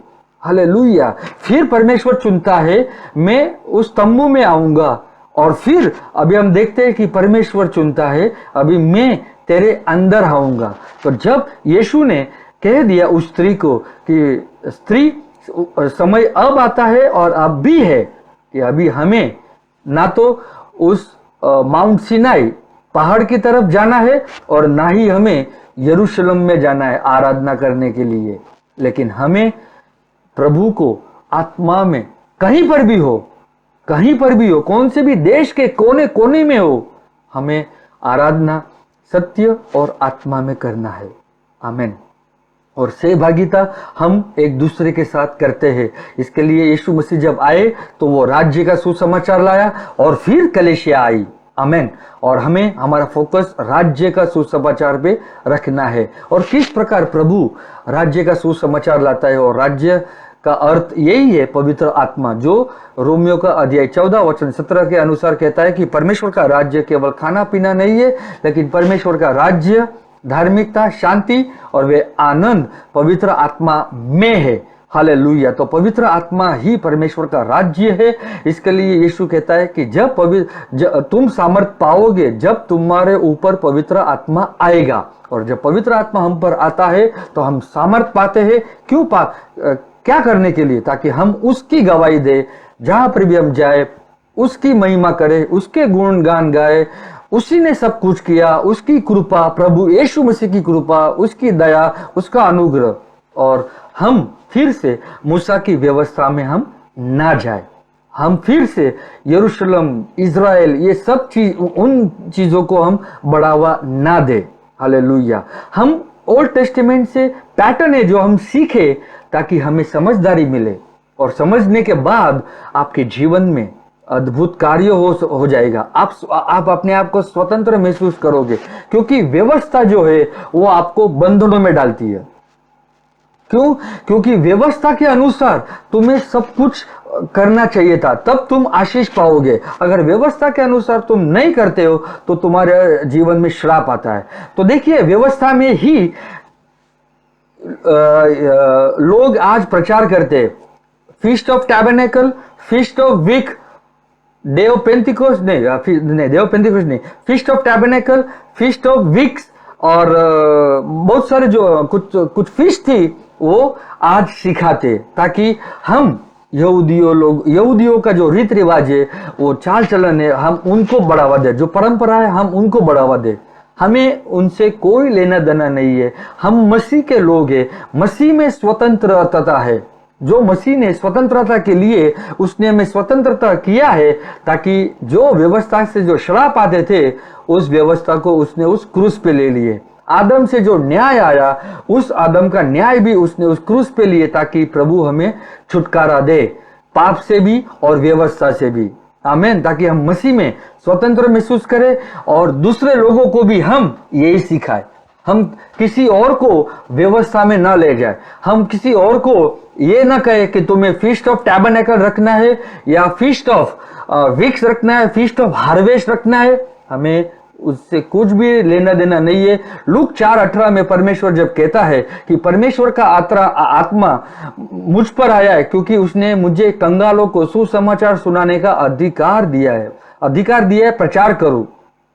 Hallelujah. फिर परमेश्वर चुनता है मैं उस तंबू में आऊंगा, और फिर अभी हम देखते हैं कि परमेश्वर चुनता है अभी मैं तेरे अंदर आऊंगा। तो जब यीशु ने कह दिया उस स्त्री को कि स्त्री, समय अब आता है और अब भी है कि अभी हमें ना तो उस माउंट सिनाई पहाड़ की तरफ जाना है और ना ही हमें यरूशलेम में जाना है आराधना करने के लिए, लेकिन हमें प्रभु को आत्मा में कहीं पर भी हो, कहीं पर भी हो, कौन से भी देश के कोने कोने में हो, हमें आराधना सत्य और आत्मा में करना है। आमीन। और सहभागिता हम एक दूसरे के साथ करते हैं। इसके लिए यीशु मसीह जब आए तो वो राज्य का सुसमाचार लाया और फिर कलीसिया आई। आमीन। और हमें हमारा फोकस राज्य का सुसमाचार पे रखना है। और किस प्रकार प्रभु राज्य का सुसमाचार लाता है, और राज्य का अर्थ यही है पवित्र आत्मा, जो रोमियो का अध्याय 14 वचन 17 के अनुसार कहता है कि परमेश्वर का राज्य केवल खाना पीना नहीं है, लेकिन परमेश्वर का राज्य धार्मिकता, शांति और वे आनंद पवित्र आत्मा में है। हालेलुया। तो पवित्र आत्मा ही परमेश्वर का राज्य है। इसके लिए यीशु कहता है कि जब तुम सामर्थ पाओगे, जब तुम्हारे ऊपर पवित्र आत्मा आएगा। और जब पवित्र आत्मा हम पर आता है तो हम सामर्थ पाते हैं। क्या करने के लिए? ताकि हम उसकी गवाही दे, जहां पर भी हम जाए उसकी महिमा करे, उसके गुणगान गाए। उसी ने सब कुछ किया, उसकी कृपा, प्रभु यीशु मसीह की कृपा, उसकी दया, उसका अनुग्रह। और हम फिर से मूसा की व्यवस्था में हम ना जाए, हम फिर से यरूशलेम, इज़राइल, ये सब चीज, उन चीजों को हम बढ़ावा ना दे। हालेलुया। हम ओल्ड टेस्टिमेंट से पैटर्न है जो हम सीखे, ताकि हमें समझदारी मिले, और समझने के बाद आपके जीवन में अद्भुत कार्य हो जाएगा। आप अपने आप को स्वतंत्र महसूस करोगे, क्योंकि व्यवस्था जो है वो आपको बंधनों में डालती है। क्यों? क्योंकि व्यवस्था के अनुसार तुम्हें सब कुछ करना चाहिए था, तब तुम आशीष पाओगे। अगर व्यवस्था के अनुसार तुम नहीं करते हो तो तुम्हारे जीवन में श्राप आता है। तो देखिए, व्यवस्था में ही लोग आज प्रचार करते, feast of tabernacle, feast of week, day of pentecost नहीं, feast of tabernacle, feast of weeks, और बहुत सारे जो कुछ फीस्ट थी वो आज सिखाते, ताकि हम यहूदियों का जो रीति रिवाज है, वो चाल चलन है, हम उनको बढ़ावा दे, जो परंपरा है हम उनको बढ़ावा दे। हमें उनसे कोई लेना देना नहीं है। हम मसीह के लोग हैं, मसीह में स्वतंत्रता है। जो मसीह ने स्वतंत्रता के लिए उसने हमें स्वतंत्रता किया है, ताकि जो व्यवस्था से जो श्राप आते थे, उस व्यवस्था को उसने उस क्रूस पे ले लिए। आदम से जो न्याय आया, उस आदम का न्याय भी उसने उस क्रूस पे लिए, ताकि प्रभु हमें छुटकारा दे, पाप से भी और व्यवस्था से भी। आमीन। ताकि हम मसीह में स्वतंत्र महसूस करें और दूसरे लोगों को भी हम यही सिखाएं। हम किसी और को व्यवस्था में ना ले जाए, हम किसी और को ये ना कहे कि तुम्हें फीस्ट ऑफ टैबरनेकल रखना है, या फीस्ट ऑफ वीक्स रखना है, फीस्ट ऑफ हार्वेस्ट रखना है। हमें उससे कुछ भी लेना देना नहीं है। लूक 4:18 में परमेश्वर जब कहता है कि परमेश्वर का आत्मा मुझ पर आया है, क्योंकि उसने मुझे कंगालों को सुसमाचार सुनाने का अधिकार दिया है, प्रचार करूं।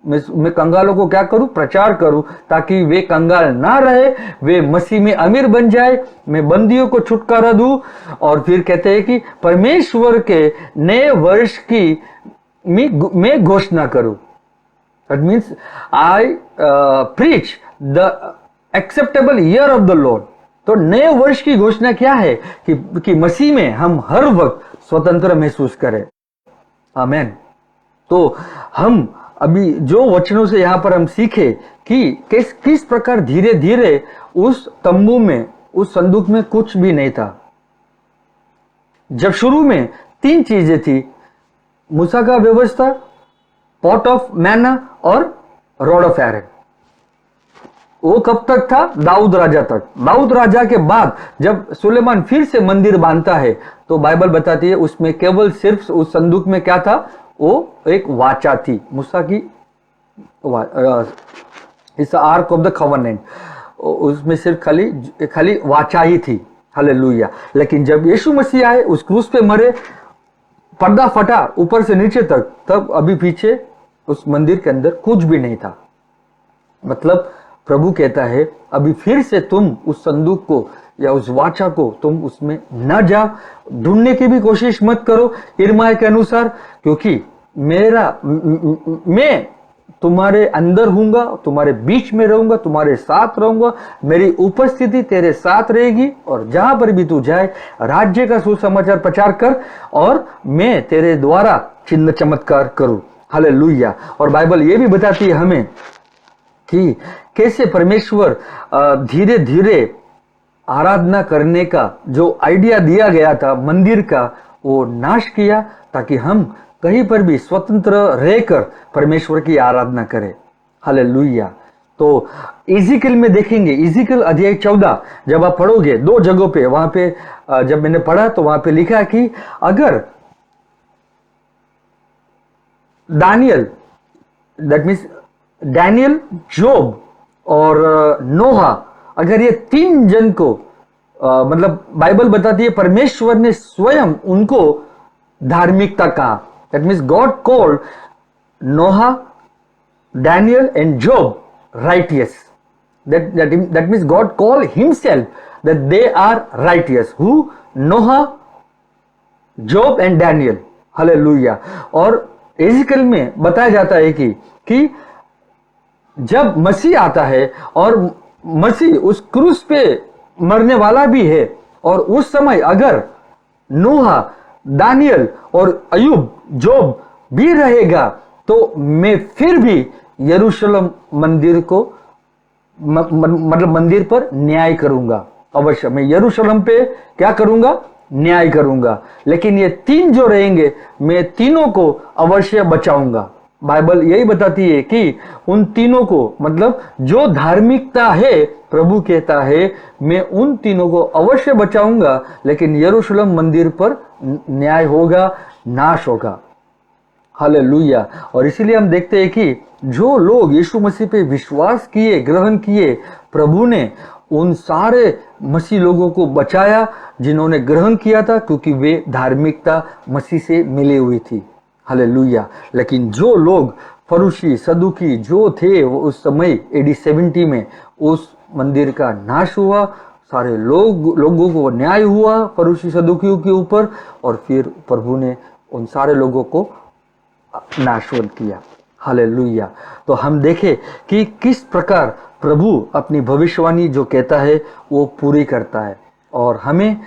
मैं कंगालों को क्या करूं? प्रचार करूं, ताकि वे कंगाल ना रहे, वे मसीह में अमीर बन जाए। मैं बंदियों को छुटकारा दूं। और फिर कहते हैं कि परमेश्वर के नए वर्ष की मैं घोषणा करूं। That means I preach the acceptable year of the Lord. तो नए वर्ष की घोषणा क्या है? कि मसीह में हम हर वक्त स्वतंत्र महसूस करें। आमीन। तो हम अभी जो वचनों से यहाँ पर हम सीखे कि किस प्रकार धीरे धीरे उस तंबू में, उस संदूक में कुछ भी नहीं था। जब शुरू में 3 चीजें थी, मूसा का व्यवस्था, पॉट ऑफ मैना और रॉड ऑफ एरन। वो कब तक था? दाऊद राजा तक। दाऊद राजा के बाद जब सुलेमान फिर से मंदिर बांधता है, तो बाइबल बताती है उसमें केवल सिर्फ उस संदूक में क्या था? वो एक वाचा थी, मूसा की इस आर्क ऑफ द कवनेंट। उसमें सिर्फ खाली वाचा ही थी। हालेलुया। लेकिन जब यीशु मसीह आए, उस क्रूस पे मरे, पर्दा फटा ऊपर से नीचे तक, तब अभी पीछे उस मंदिर के अंदर कुछ भी नहीं था। मतलब प्रभु कहता है अभी फिर से तुम उस संदूक को या उस वाचा को तुम उसमें न जाओ, ढूंढने की भी कोशिश मत करो यिर्मयाह के अनुसार, क्योंकि मैं तुम्हारे अंदर हूंगा, तुम्हारे बीच में रहूंगा, तुम्हारे साथ रहूंगा, मेरी उपस्थिति तेरे साथ रहेगी, और जहां पर भी तू जाए राज्य का सुसमाचार प्रचार कर, और मैं तेरे द्वारा चिन्ह चमत्कार करूं। हालेलुया। और बाइबल ये भी बताती है हमें कि कैसे परमेश्वर धीरे धीरे आराधना करने का जो आइडिया दिया गया था मंदिर का, वो नाश किया, ताकि हम कहीं पर भी स्वतंत्र रहकर परमेश्वर की आराधना करें। हालेलुया। तो इज़िकिएल में देखेंगे, इज़िकिएल अध्याय 14 जब आप पढ़ोगे 2 जगहों पे, वहां पे जब मैंने पढ़ा तो वहां पे लिखा कि अगर दानियल, दैट मीन्स डैनियल, जोब और नोहा, अगर ये 3 जन को मतलब बाइबल बताती है परमेश्वर ने स्वयं उनको धार्मिकता कहा। That means God called Noah, Daniel and Job righteous. That means God called himself that they are righteous. Who? Noah, Job and Daniel. Hallelujah. और इज़िकिएल में बताया जाता है कि जब मसीह आता है और मसीह उस क्रूस पे मरने वाला भी है, और उस समय अगर नूहा, दानियल और अयूब, जोब भी रहेगा, तो मैं फिर भी यरूशलेम मंदिर को मतलब मंदिर पर न्याय करूंगा। अवश्य मैं यरूशलेम पे क्या करूंगा? न्याय करूंगा। लेकिन ये 3 जो रहेंगे, मैं तीनों को अवश्य बचाऊंगा। बाइबल यही बताती है कि उन तीनों को, मतलब जो धार्मिकता है, प्रभु कहता है मैं उन तीनों को अवश्य बचाऊंगा, लेकिन यरूशलेम मंदिर पर न्याय होगा, नाश होगा। हालेलुया। और इसीलिए हम देखते हैं कि जो लोग यीशु मसीह पे विश्वास किए, ग्रहण किए, प्रभु ने उन सारे मसीह लोगों को बचाया जिन्होंने ग्रहण किया था, क्योंकि वे धार्मिकता मसीह से मिली हुई थी। हालेलुया। लेकिन जो लोग फरूशी, सदुकी जो थे वो उस समय AD 70 में उस मंदिर का नाश हुआ, सारे लोगों को न्याय हुआ फरूशी सदुकियों के ऊपर, और फिर प्रभु ने उन सारे लोगों को नाशवन किया। हालेलुया। तो हम देखें कि किस प्रकार प्रभु अपनी भविष्यवाणी जो कहता है वो पूरी करता है। और हमें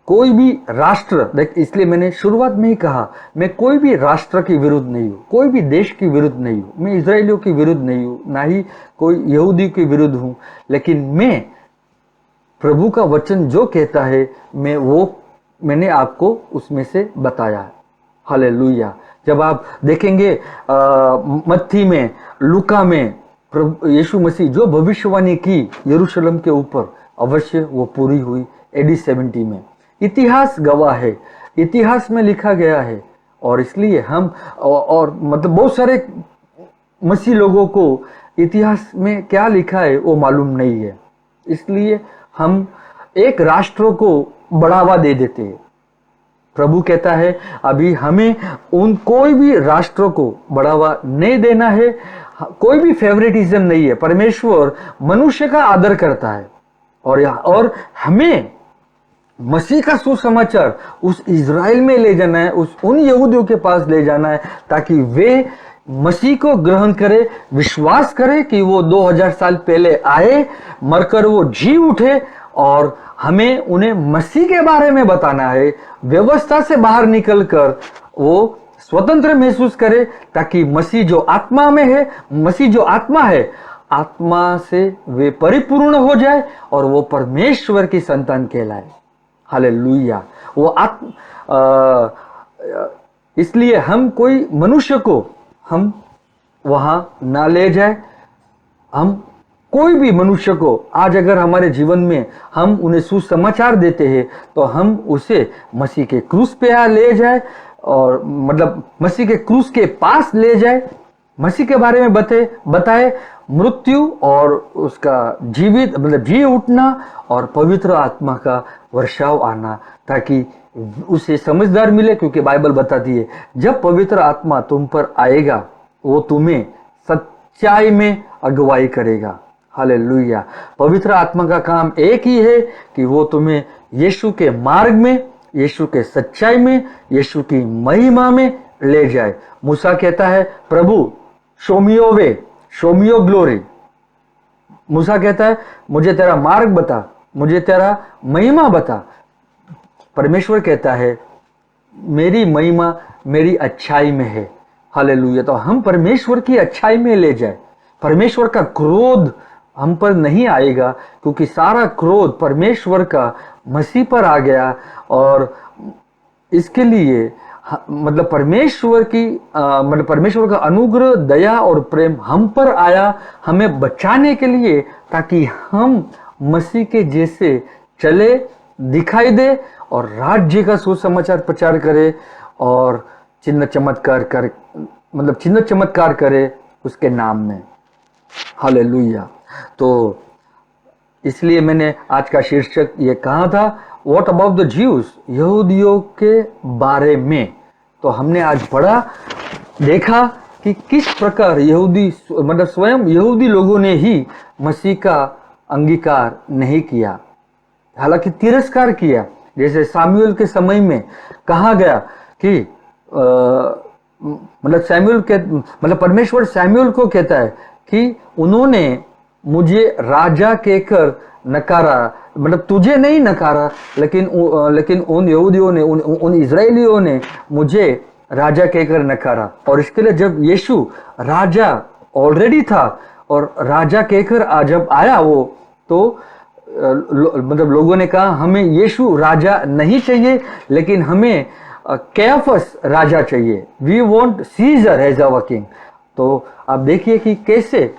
कोई भी राष्ट्र, इसलिए मैंने शुरुआत में ही कहा, मैं कोई भी राष्ट्र के विरुद्ध नहीं हूँ, कोई भी देश के विरुद्ध नहीं हूँ, मैं इजराइलियों के विरुद्ध नहीं हूँ, ना ही कोई यहूदी के विरुद्ध हूँ, लेकिन मैं प्रभु का वचन जो कहता है मैंने आपको उसमें से बताया है। हालेलुया। जब आप देखेंगे मत्ती में, लूका में, प्रभु यीशु मसीह जो भविष्यवाणी की यरूशलेम के ऊपर, अवश्य वो पूरी हुई AD 70 में। इतिहास गवाह है, इतिहास में लिखा गया है। और इसलिए हम और मतलब बहुत सारे मसीह लोगों को इतिहास में क्या लिखा है वो मालूम नहीं है, इसलिए हम एक राष्ट्र को बढ़ावा दे देते हैं। प्रभु कहता है अभी हमें उन कोई भी राष्ट्र को बढ़ावा नहीं देना है, कोई भी फेवरेटिज्म नहीं है। परमेश्वर मनुष्य का आदर करता है, और हमें मसीह का सुसमाचार उस इज़राइल में ले जाना है, उन यहूदियों के पास ले जाना है, ताकि वे मसीह को ग्रहण करे, विश्वास करे कि वो 2000 साल पहले आए, मरकर वो जी उठे, और हमें उन्हें मसीह के बारे में बताना है। व्यवस्था से बाहर निकलकर वो स्वतंत्र महसूस करे, ताकि मसीह जो आत्मा में है, मसीह जो आत्मा है, आत्मा से वे परिपूर्ण हो जाए और वो परमेश्वर की संतान कहलाए। हालेलुया। वो इसलिए हम कोई मनुष्य को हम वहां ना ले जाए। हम कोई भी मनुष्य को आज अगर हमारे जीवन में हम उन्हें सुसमाचार देते हैं, तो हम उसे मसीह के क्रूस पे ले जाए, और मतलब मसीह के क्रूस के पास ले जाए, मसीह के बारे में बताए, मृत्यु और उसका जीवित मतलब जी उठना और पवित्र आत्मा का वर्षाव आना, ताकि उसे समझदार मिले। क्योंकि बाइबल बताती है जब पवित्र आत्मा तुम पर आएगा, वो तुम्हें सच्चाई में अगुवाई करेगा। हालेलुया। पवित्र आत्मा का काम एक ही है कि वो तुम्हें यीशु के मार्ग में, यीशु के सच्चाई में, यीशु की महिमा में ले जाए। मूसा कहता है प्रभु show me your way, show me your glory. मूसा कहता है मुझे तेरा मार्ग बता, मुझे तेरा महिमा बता। परमेश्वर कहता है मेरी महिमा मेरी अच्छाई में है। हालेलुया। तो हम परमेश्वर की अच्छाई में ले जाए। परमेश्वर का क्रोध हम पर नहीं आएगा, क्योंकि सारा क्रोध परमेश्वर का मसीह पर आ गया। और इसके लिए मतलब परमेश्वर की मतलब परमेश्वर का अनुग्रह, दया और प्रेम हम पर आया हमें बचाने के लिए, ताकि हम मसीह के जैसे चले, दिखाई दे और राज्य का सुसमाचार प्रचार करे और चिन्ह चमत्कार कर मतलब चिन्ह चमत्कार करे उसके नाम में। हालेलुया। तो इसलिए मैंने आज का शीर्षक ये कहा था, व्हाट अबाउट द ज्यूज, यहूदियों के बारे में। तो हमने आज पढ़ा, देखा कि किस प्रकार यहूदी मतलब स्वयं यहूदी लोगों ने ही मसीह का अंगीकार नहीं किया, हालांकि तिरस्कार किया। जैसे सामुएल के समय में कहा गया कि मतलब सैमुअल के मतलब परमेश्वर सैमुअल को कहता है कि उन्होंने मुझे राजा कहकर नकारा, मतलब तुझे नहीं नकारा, लेकिन उन यहूदियों ने उन इजरायलियों ने मुझे राजा कहकर नकारा। और इसके लिए जब यीशु राजा ऑलरेडी था और राजा कहकर जब आया वो, तो मतलब लोगों ने कहा हमें यीशु राजा नहीं चाहिए, लेकिन हमें कैफस राजा चाहिए, we want Caesar as our king. तो आप देखिए कि कैसे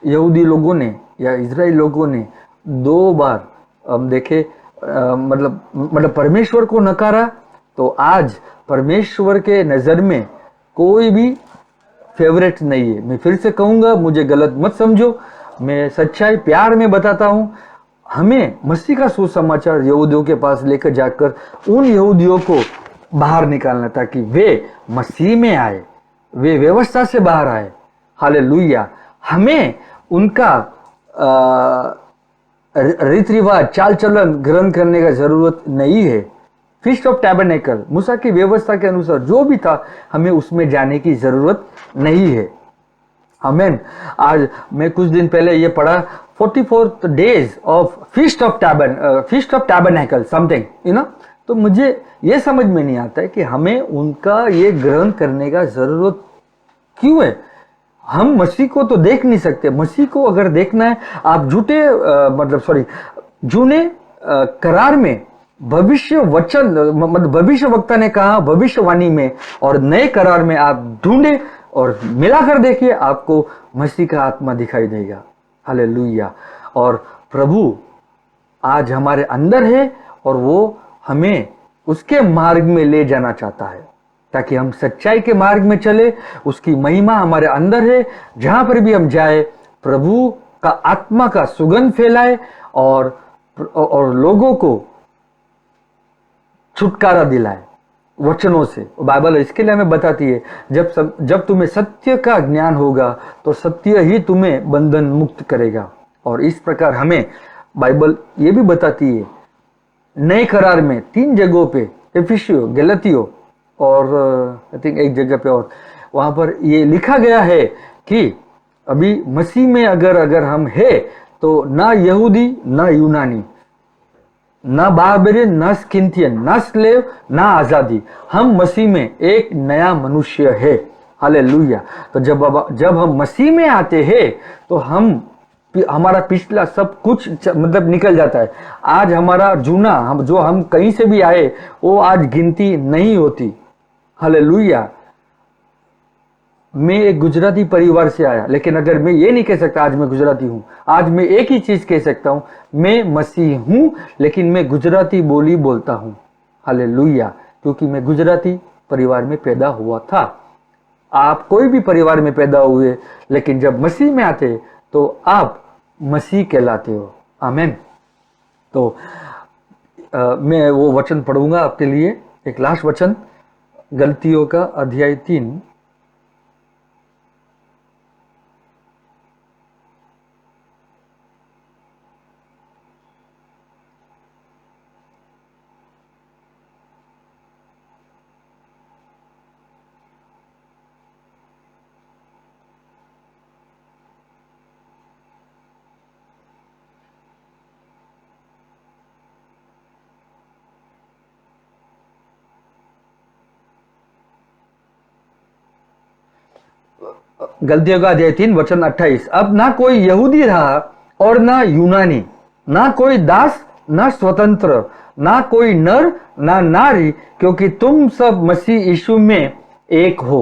यहूदी लोगों ने या इजराइल लोगों ने दो बार हम देखे मतलब परमेश्वर को नकारा। तो आज परमेश्वर के नज़र में कोई भी फेवरेट नहीं है। मैं फिर से कहूँगा, मुझे गलत मत समझो, मैं सच्चाई प्यार में बताता हूँ। हमें मसीह का सुसमाचार यहूदियों के पास लेकर जाकर उन यहूदियों को बाहर निकालना, ताकि वे मसीह में आए, वे व्यवस्था से बाहर आए। हालेलुया। हमें उनका रीति रिवाज, चाल चलन ग्रहण करने का जरूरत नहीं है। फीस्ट ऑफ टैबरनेकल मूसा की व्यवस्था के अनुसार जो भी था, हमें उसमें जाने की जरूरत नहीं है। आमेन। आज मैं कुछ दिन पहले ये पढ़ा, 44 days of feast of tabernacle something, you know. तो मुझे ये समझ में नहीं आता है कि हमें उनका ये ग्रहण करने का जरूरत क्यों है। हम मसीह को तो देख नहीं सकते। मसीह को अगर देखना है, आप जूने करार में भविष्य वचन मतलब भविष्य वक्ता ने कहा भविष्यवाणी में, और नए करार में आप ढूंढे और मिलाकर देखिए, आपको मसीह का आत्मा दिखाई देगा। हालेलुया। और प्रभु आज हमारे अंदर है और वो हमें उसके मार्ग में ले जाना चाहता है, ताकि हम सच्चाई के मार्ग में चले। उसकी महिमा हमारे अंदर है। जहां पर भी हम जाए, प्रभु का आत्मा का सुगंध फैलाए और लोगों को छुटकारा दिलाए वचनों से। बाइबल इसके लिए हमें बताती है, जब तुम्हें सत्य का ज्ञान होगा तो सत्य ही तुम्हें बंधन मुक्त करेगा। और इस प्रकार हमें बाइबल ये भी बताती है नए करार में 3 जगहों पे, एफिसियो, गलतियों और आई थिंक एक जगह पे और, वहां पर ये लिखा गया है कि अभी मसीह में अगर हम है, तो ना यहूदी ना यूनानी, ना बारबेरियन ना स्किंथियन, ना स्लेव ना आजादी, हम मसीह में एक नया मनुष्य है। हालेलुया। तो जब हम मसीह में आते हैं, तो हमारा पिछला सब कुछ मतलब निकल जाता है। आज हमारा जूना हम कहीं से भी आए, वो आज गिनती नहीं होती। हालेलुया। मैं एक गुजराती परिवार से आया, लेकिन अगर मैं ये नहीं कह सकता आज मैं गुजराती हूं, आज मैं एक ही चीज कह सकता हूं, मैं मसीह हूं, लेकिन मैं गुजराती बोली बोलता हूं। हालेलुया। क्योंकि मैं गुजराती परिवार में पैदा हुआ था। आप कोई भी परिवार में पैदा हुए, लेकिन जब मसीह में आते तो आप मसीह कहलाते हो। आमेन। तो मैं वो वचन पढ़ूंगा आपके लिए, एक लास्ट वचन, गलतियों का अध्याय 3। गलतियों का अध्याय 3 वचन 28। अब ना कोई यहूदी रहा और ना यूनानी, ना कोई दास ना स्वतंत्र, ना कोई नर ना नारी, क्योंकि तुम सब मसीह यीशु में एक हो।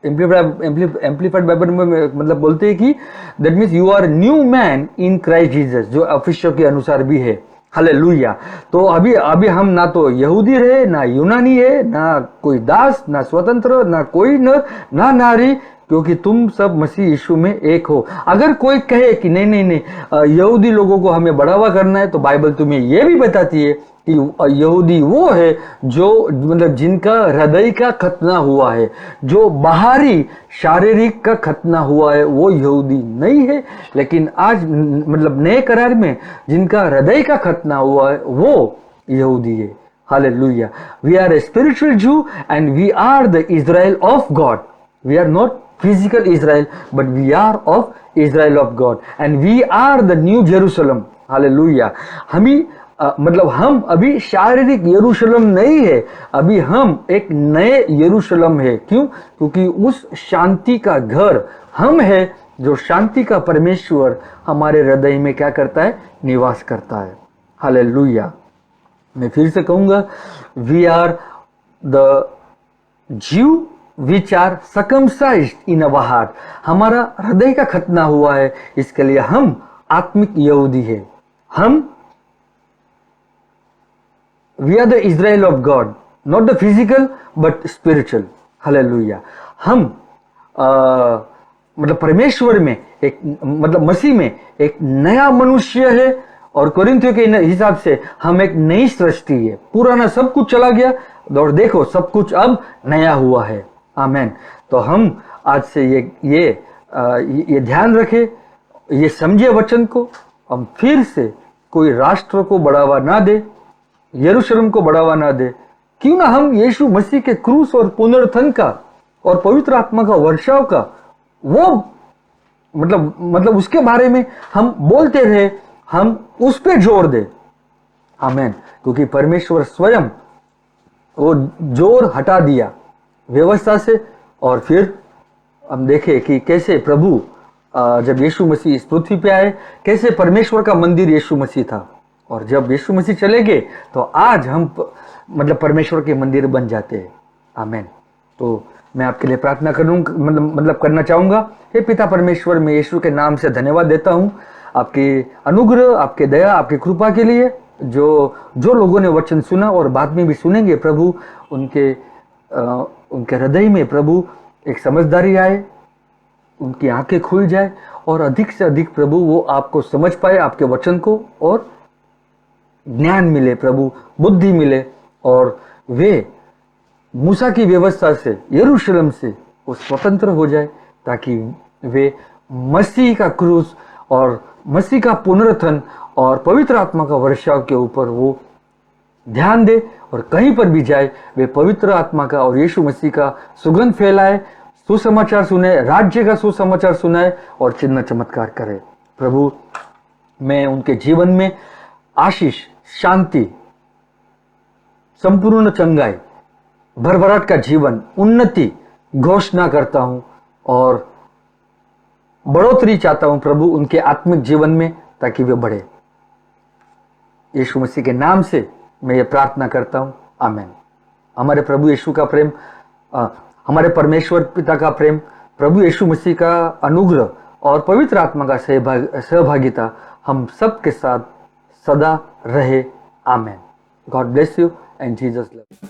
एम्प्लीफाइड बाइबल में मतलब बोलते हैं कि that means you are new man in Christ Jesus, जो ऑफिशियल के अनुसार भी है। हालेलुया। तो अभी अभी हम ना तो यहूदी रहे ना यूनानी है, ना कोई दास ना स्वतंत्र, ना कोई नर ना नारी, क्योंकि तुम सब मसीह यीशु में एक हो। अगर कोई कहे कि नहीं नहीं नहीं यहूदी लोगों को हमें बढ़ावा करना है, तो बाइबल तुम्हें यह भी बताती है कि यहूदी वो है जो मतलब जिनका हृदय का खतना हुआ है, जो बाहरी शारीरिक का खतना हुआ है, वो यहूदी नहीं है। लेकिन आज मतलब नए करार में जिनका हृदय का खतना हुआ है वो यहूदी है। Hallelujah. We are a spiritual Jew and we are the Israel of God. We are not physical Israel, but we are of Israel of God and we are the new Jerusalem. Hallelujah. मतलब हम अभी शारीरिक यरूशलेम नहीं है, अभी हम एक नए यरूशलेम है। क्यों? क्योंकि उस शांति का घर हम है, जो शांति का परमेश्वर हमारे हृदय में क्या करता है? निवास करता है। हालेलुया। मैं फिर से कहूंगा, we are the Jew which are circumcised in our heart। हमारा हृदय का खतना हुआ है, इसके लिए हम आत्मिक यहूदी है। हम we are the Israel of God, not the physical but spiritual। Hallelujah. हम मतलब परमेश्वर में एक मतलब मसीह में एक नया मनुष्य है, और कोरिन्थियों के हिसाब से हम एक नई सृष्टि है। पुराना सब कुछ चला गया और देखो सब कुछ अब नया हुआ है। आमेन। तो हम आज से ये ध्यान रखें, ये समझे वचन को, हम फिर से कोई राष्ट्र को बढ़ावा ना दे, यरूशलेम को बढ़ावा ना दे। क्यों ना हम यीशु मसीह के क्रूस और पुनरुत्थान का और पवित्र आत्मा का वर्षाव का वो मतलब उसके बारे में हम बोलते रहे, हम उस पे जोर दे। आमेन। क्योंकि परमेश्वर स्वयं वो जोर हटा दिया व्यवस्था से, और फिर हम देखे कि कैसे प्रभु जब यीशु मसीह इस पृथ्वी पे आए, कैसे परमेश्वर का मंदिर यीशु मसीह था, और जब यीशु मसीह चले गए तो आज हम मतलब परमेश्वर के मंदिर बन जाते हैं। आमेन। तो मैं आपके लिए प्रार्थना करूंगा, मतलब करना चाहूंगा। हे पिता परमेश्वर, मैं यीशु के नाम से धन्यवाद देता हूं आपके अनुग्रह, आपके दया, आपकी कृपा के लिए। जो लोगों ने वचन सुना और बाद में भी सुनेंगे प्रभु, उनके हृदय में प्रभु एक समझदारी आए, उनकी आंखें खुल जाए, और अधिक से अधिक प्रभु वो आपको समझ पाए, आपके वचन को, और ज्ञान मिले प्रभु, बुद्धि मिले, और वे मूसा की व्यवस्था से, यरूशलेम से वो स्वतंत्र हो जाए, ताकि वे मसीह का क्रूस और मसीह का पुनरुत्थान और पवित्र आत्मा का वर्षाव के ऊपर वो ध्यान दे, और कहीं पर भी जाए वे पवित्र आत्मा का और यीशु मसीह का सुगंध फैलाए, सुसमाचार सुने, राज्य का सुसमाचार सुनाए, और चिन्ह चमत्कार करे। प्रभु, मैं उनके जीवन में आशीष, शांति, संपूर्ण चंगाई, भरभराट का जीवन, उन्नति घोषणा करता हूं, और बढ़ोतरी चाहता हूं प्रभु उनके आत्मिक जीवन में, ताकि वे बढ़े। यीशु मसीह के नाम से मैं ये प्रार्थना करता हूं। आमीन। हमारे प्रभु यीशु का प्रेम, हमारे परमेश्वर पिता का प्रेम, प्रभु यीशु मसीह का अनुग्रह और पवित्र आत्मा का सहभागिता हम सब के साथ सदा रहे। आमीन। God bless you and Jesus love.